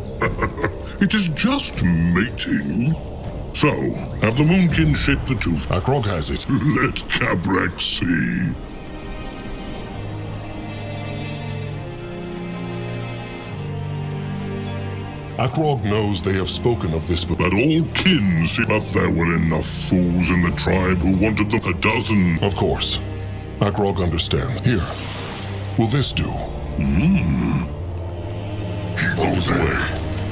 It is just mating. So, have the Moonkin shape the tooth. Akrog has it. Let Cabrax see. Akrog knows they have spoken of this, but That all kin see if there were enough fools in the tribe who wanted them a dozen. of course, Akrog understands. Here, will this do? He goes away.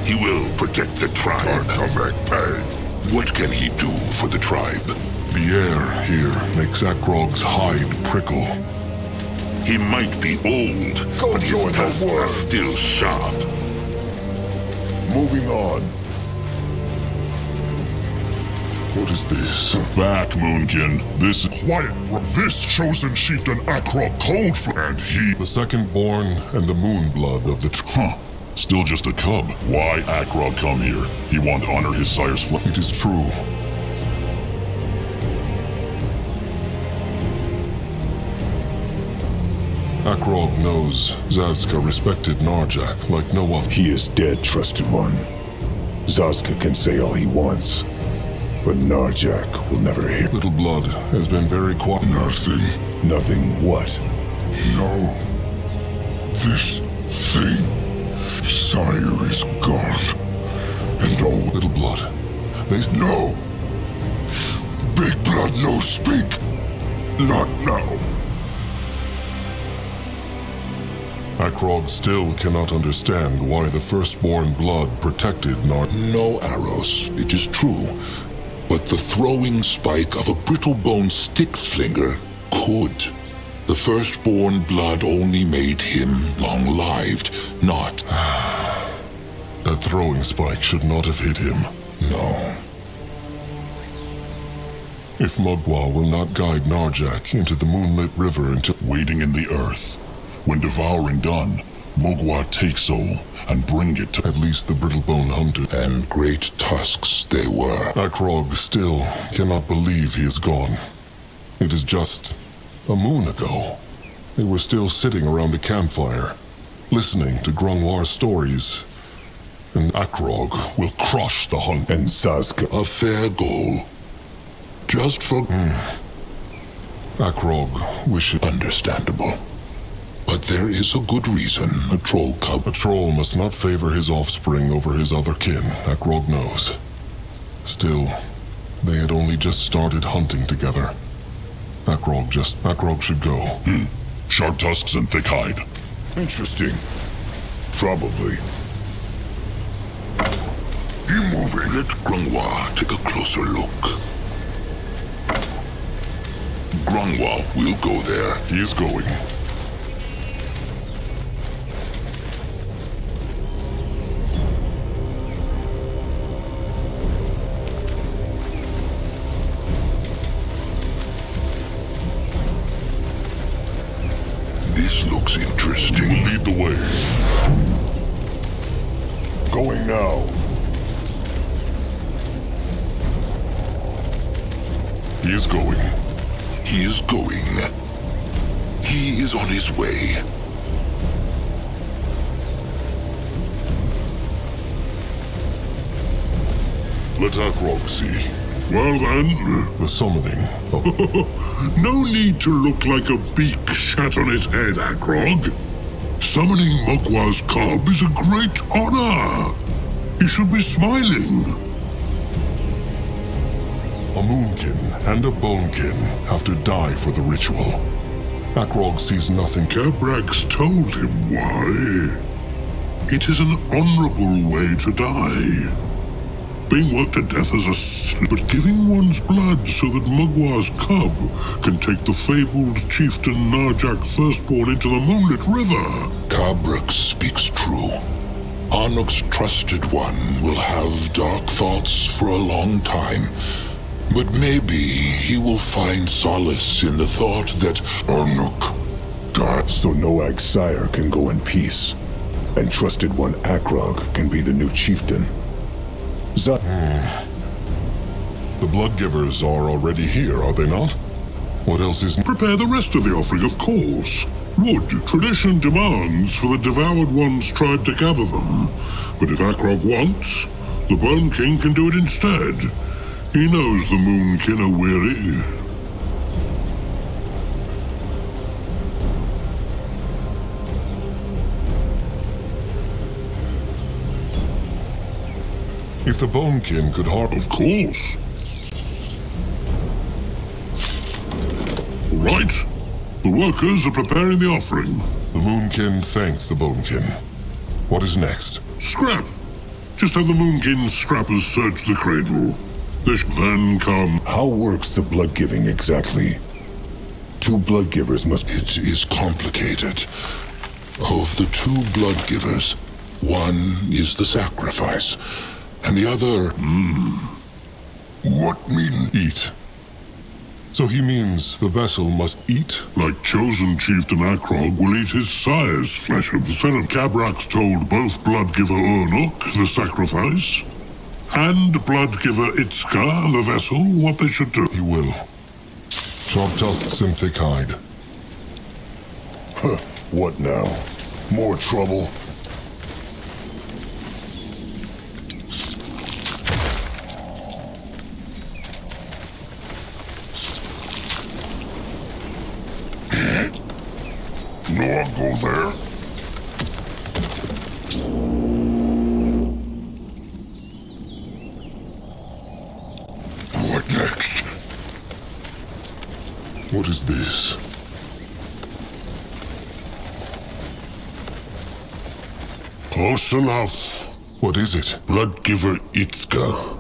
He will protect the tribe. Time to make pay. What can he do for the tribe? The air here makes Akrog's hide prickle. He might be old, Go but his join the tusks are world. still sharp. Moving on. What is this? Back, Moonkin. This quiet. This chosen chieftain Akrog Coldflame, and he. The second born and the moon blood of the Huh. Still just a cub. Why Akrog come here? He want to honor his sire's flame. It is true. Akrog knows Zazka respected Narjak like no other. He is dead, trusted one. Zazka can say all he wants, but Narjak will never hear. Little Blood has been very quiet. Nothing. Nothing what? No. This thing. Sire is gone. And all. Little Blood. They No. Big Blood no speak. Not now. Akrog still cannot understand why the firstborn blood protected Nar. No arrows, it is true. But the throwing spike of a brittle-bone stick flinger could. The firstborn blood only made him long-lived, not... That throwing spike should not have hit him. No. If Mugwa will not guide Narjak into the moonlit river until Waiting in the earth. When devouring done, Mogwai take soul and bring it to at least the Brittlebone hunter. And great tusks they were. Akrog still cannot believe he is gone. It is just a moon ago. They were still sitting around a campfire, listening to Grungwar's stories. And Akrog will crush the hunt. And Zazka. A fair goal. Just for... Akrog wishes. Understandable. But there is a good reason a troll cub... A troll must not favor his offspring over his other kin, Akrog knows. Still, they had only just started hunting together. Akrog should go. sharp tusks and thick hide. Interesting. Probably. He moving. Let Grungwa take a closer look. Grungwa will go there. He is going. This looks interesting. Lead the way. Going now. He is going. He is going. He is on his way. Let Akrog see. Well then, The summoning. no need to look like a beak shat on his head, Akrog. Summoning Mugwa's cub is a great honor. He should be smiling. A moonkin and a bonekin have to die for the ritual. Akrog sees nothing. Gabrax told him why. It is an honorable way to die. Being worked to death as a slip, but giving one's blood so that Mugwa's cub can take the fabled chieftain Narjak firstborn into the moonlit river. Gabrax speaks true. Anuk's trusted one will have dark thoughts for a long time. But maybe he will find solace in the thought that Anuk died. So Noag's sire can go in peace. And trusted one Akrog can be the new chieftain. The Bloodgivers are already here, are they not? What else is... Prepare the rest of the offering, of course. Wood, tradition demands, for the devoured ones tried to gather them. But if Akrog wants, the Bone King can do it instead. He knows the Moonkin are weary. If the Bonekin could harm... Of course. Right. The workers are preparing the offering. The Moonkin thanked the Bonekin. What is next? Scrap. Just have the Moonkin scrappers search the cradle. They should then come... How works the blood giving exactly? Two blood givers must... It is complicated. Of the two blood givers, one is the sacrifice, and the other... What mean Eat. So he means the vessel must eat? Like chosen chieftain Akrog will eat his sire's flesh of the serum. Cabrax told both bloodgiver Urnuk, the sacrifice, and bloodgiver Itzka, the vessel, what they should do. He will. Sharp tusks and thick hide. Huh. What now? More trouble? no one go there? What next? What is this? Close enough. What is it? Bloodgiver Itzka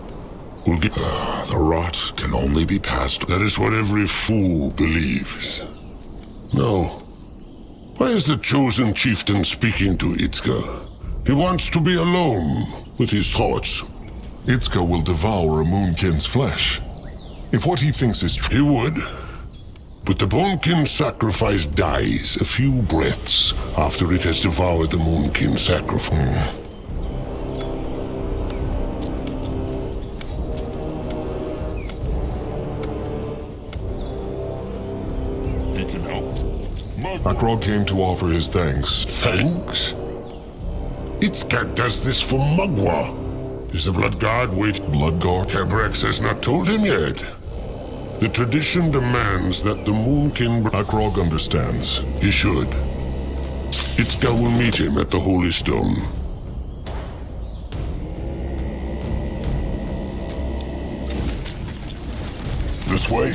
will get... The rot can only be passed... That is what every fool believes. No. Why is the chosen chieftain speaking to Itzka? He wants to be alone with his thoughts. Itzka will devour a Moonkin's flesh. If what he thinks is true... He would. But the Bonekin sacrifice dies a few breaths after it has devoured the Moonkin sacrifice. He can help. Akrog came to offer his thanks. Thanks? Itzka does this for Magua. Is the Blood Guard waiting? Blood Guard? Cabrex has not told him yet. The tradition demands that the Moonkin... Akrog understands. He should. Itzka will meet him at the Holy Stone. This way?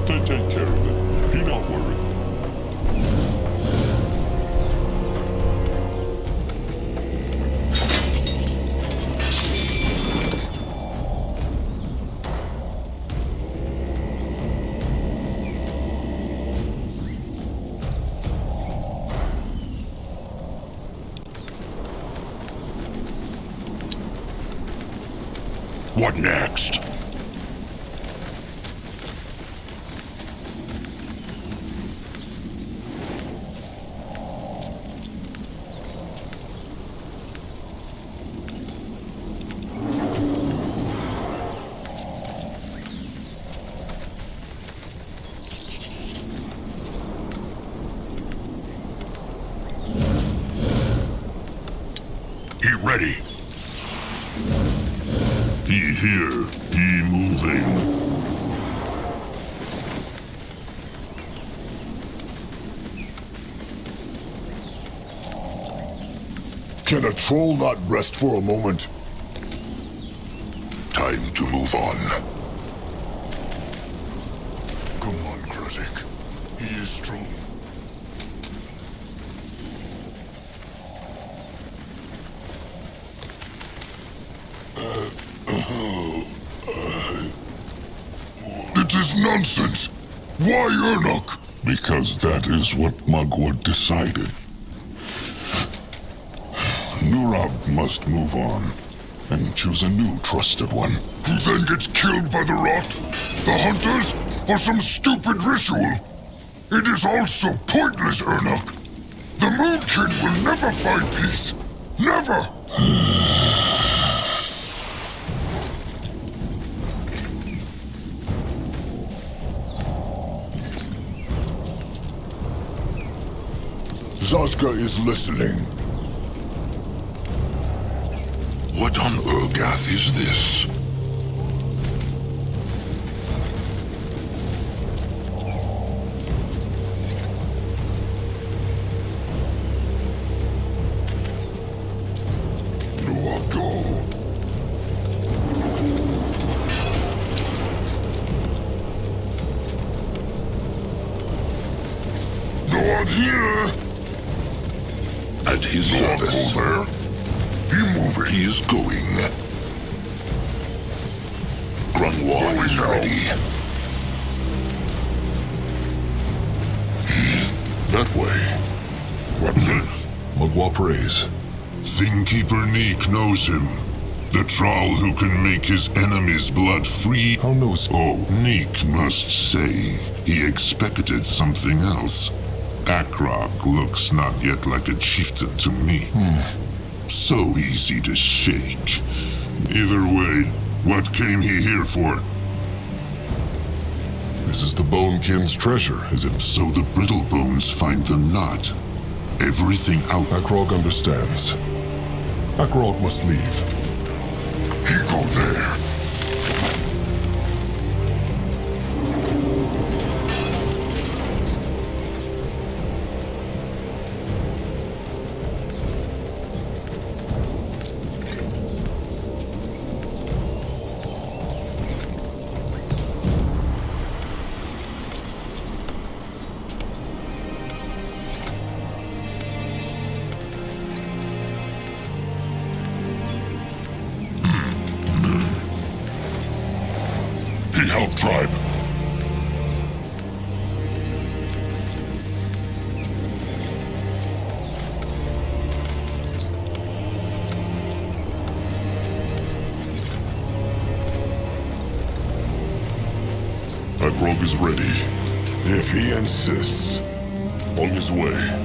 Take care of it. Be not worried. What next? Get ready. He here, he moving. Can a troll not rest for a moment? Time to move on. Come on, Krazik. He is strong. It is nonsense. Why Ernok? Because that is what Mugwort decided. Nurab must move on and choose a new trusted one. Who then gets killed by the rot? The hunters? Or some stupid ritual? It is all so pointless, Ernok. The Moonkin will never find peace. Never! Zazka is listening. What on Urgath is this? Nuago. No one here! At his service. Go there. He moving. He is going. Grunwald is now. ready. That way. What then? Magua prays. Thingkeeper Neek knows him. The troll who can make his enemies' blood free. How knows? Oh, Neek must say he expected something else. Akrok looks not yet like a chieftain to me. So easy to shake. Either way, what came he here for? This is the Bonekin's treasure, is it? So the Brittlebones find the knot. Everything out. Akrog understands. Akrog must leave. He go there. He helped tribe. Akrog is ready. If he insists. On his way.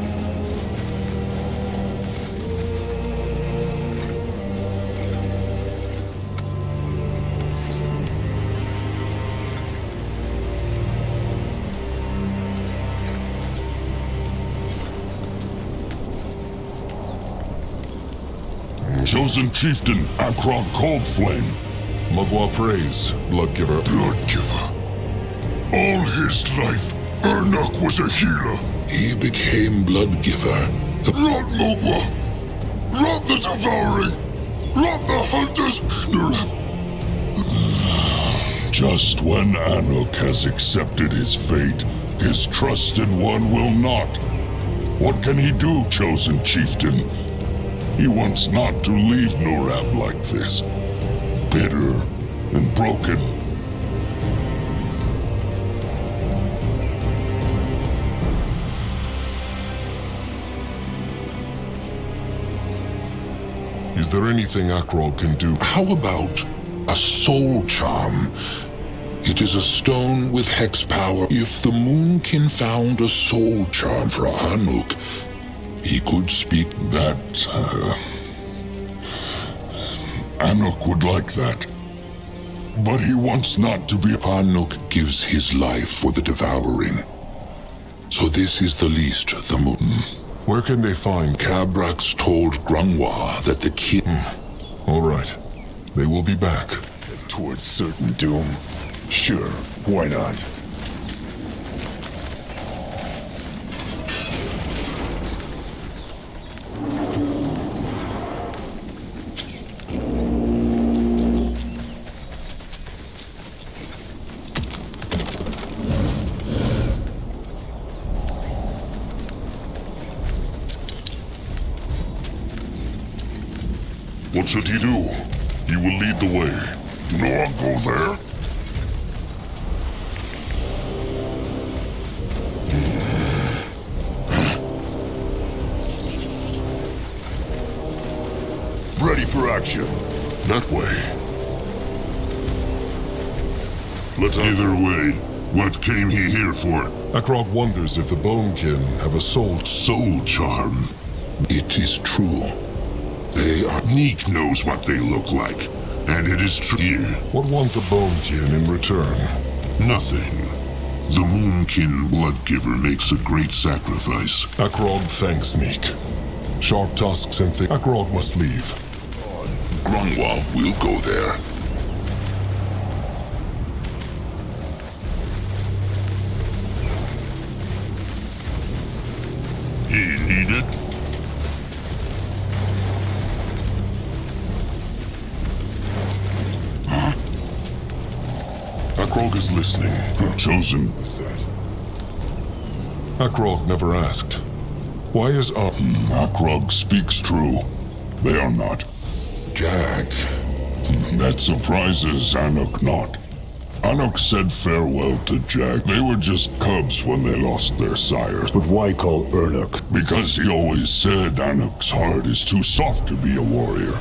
Chosen chieftain, Akrog Coldflame. Magua prays, Bloodgiver. Bloodgiver. All his life, Ernok was a healer. He became Bloodgiver. Rot Mugwa! Rot the Devouring! Rot the Hunters! Just when Anuk has accepted his fate, his trusted one will not. What can he do, chosen chieftain? He wants not to leave Norab like this. Bitter and broken. Is there anything Akrog can do? How about a soul charm? It is a stone with hex power. If the Moonkin found a soul charm for Anuk, he could speak. That, Anuk would like that. But he wants not to be. Anuk gives his life for the devouring. So this is the least the Moon. Where can they find? Cabrax told Grungwa that the kid... All right. They will be back. towards certain doom? Sure, why not? What should he do? He will lead the way. No one go there? Ready for action. That way. Either way, what came he here for? Akrog wonders if the Bonekin have a soul. Soul charm. It is true. They are... Neek knows what they look like, and it is true here. What want the Bonekin in return? Nothing. The Moonkin Bloodgiver makes a great sacrifice. Akrog thanks Neek. Sharp tusks and thick. Akrog must leave. Grunwa will go there. He needed. Akrog is listening. Chosen. Akrog never asked. Why is Akrog speaks true. They are not. Jag. That surprises Anuk not. Anuk said farewell to Jag. They were just cubs when they lost their sires. But why call Ernuk? Because he always said Anuk's heart is too soft to be a warrior.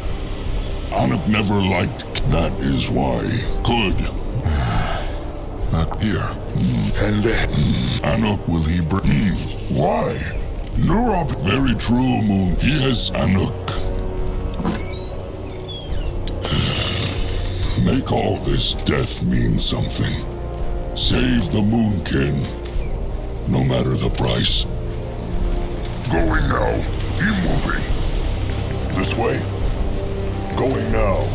Anuk never liked. That is why. Good. back here? And then... Anuk will he bring... Why? Nurab... Very true, Moon. He has Anuk. Make all this death mean something. Save the Moonkin. No matter the price. Going now. Keep moving. This way? Going now.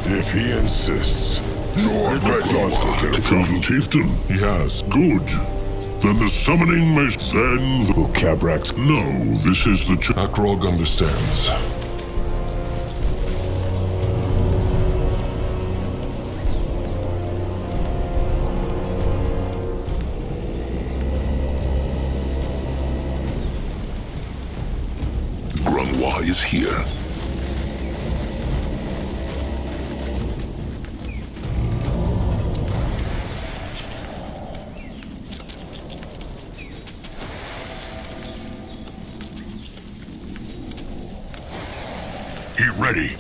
If he insists. No, the chosen chieftain. He has. Good. Then the summoning may... Then the... Will Cabrax... No, this is the... Akrog understands. Grunwa is here. He ready.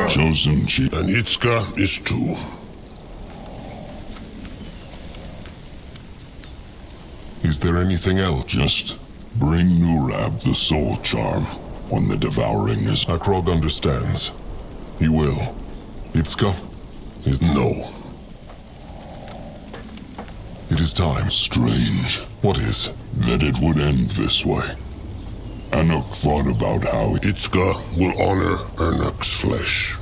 Chosen chief. And Itzka is too. Is there anything else? Just bring Nurab the soul charm when the devouring is... Akrog understands. He will. Itzka is... No. It is time. Strange What is? that it would end this way. Anuk thought about how Itzka will honor Ernuk's flesh.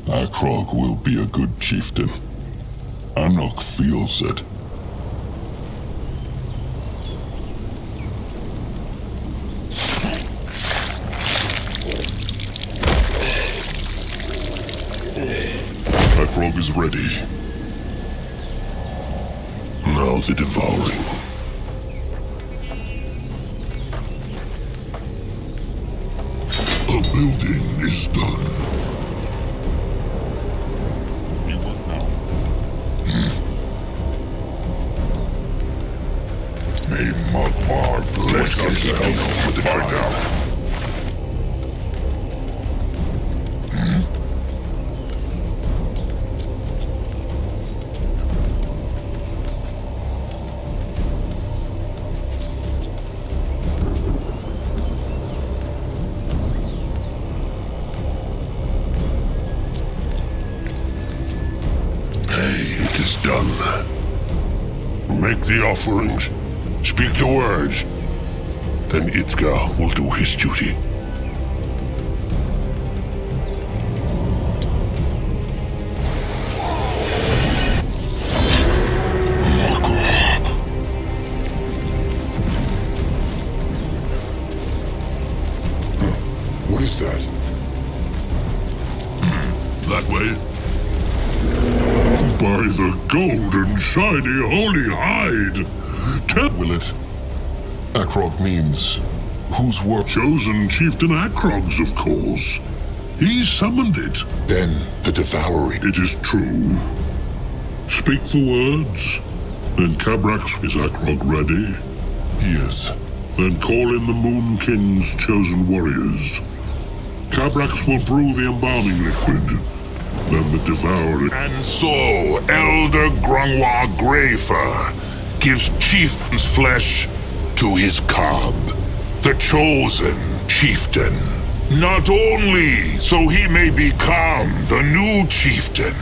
Akrog will be a good chieftain. Anuk feels it. Akrog is ready. Now the devouring. A building is done. May Magmar bless us to help with the find out. It is done. Make the offerings. Speak the words. Then Itzga will do his duty. What is that? That way. By the golden, shiny, holy hide! Will it? Akrog means... whose word? Chosen Chieftain Akrog's, of course. He summoned it. Then the devouring. It is true. Speak the words. Then Cabrax is Akrog ready. He is. Then call in the Moonking's chosen warriors. Cabrax will brew the embalming liquid. Then the devouring. And so, Elder Grangwa Greyfur gives chieftain's flesh to his cub, the chosen chieftain. Not only so he may become the new chieftain,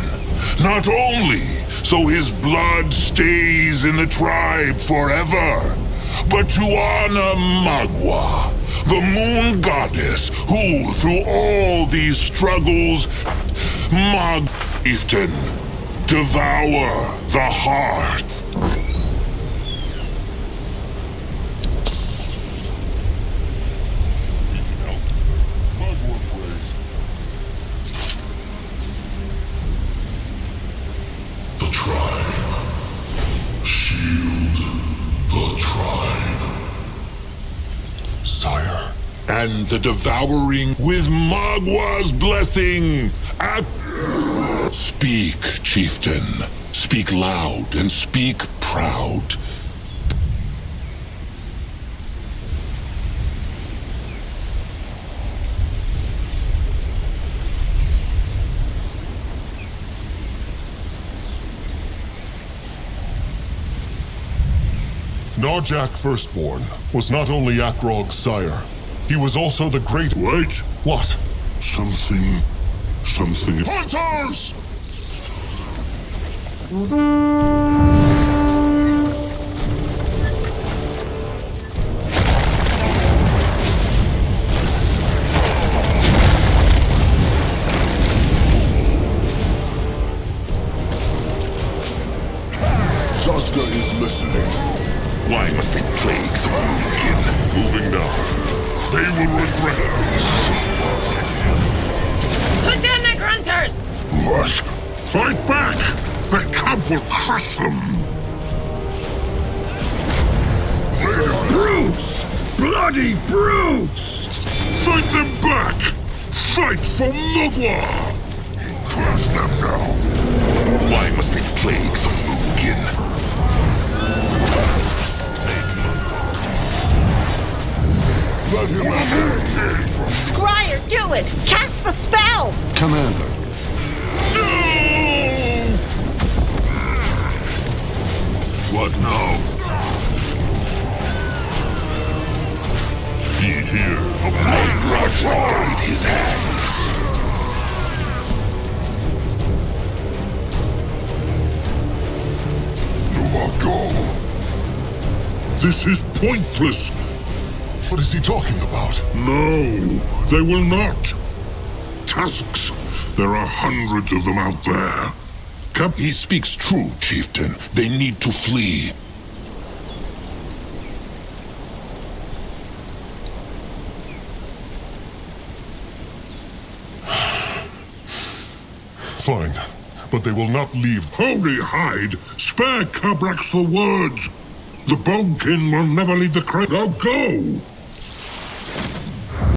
not only so his blood stays in the tribe forever, but to honor Magwa, the moon goddess who, through all these struggles, Mag chieftain, devour the heart. The tribe. Shield the tribe. Sire. And the devouring with Magwa's blessing. Speak, chieftain. Speak loud and speak proud. Narjak Firstborn was not only Akrog's sire, he was also the great... Wait! What? Something... Hunters! Zazga is listening. Why must they plague the Moonkin? Moving now. They will regret this. Put down the grunters! What? Fight back! The cub will crush them! Brutes! Bloody brutes! Fight them back! Fight for Mugwa! Crush them now! Why must they plague the Moonkin? Let him have Scryer, do it! Cast the spell! Commander. No! What now? Be here. A blood grudge will guide his hands. Go. This is pointless. What is he talking about? No, they will not. Tusks. There are hundreds of them out there. He speaks true, chieftain. They need to flee. Fine. but they will not leave. Holy hide! Spare Cabrax the words! The Bonekin will never leave the crate. Now go!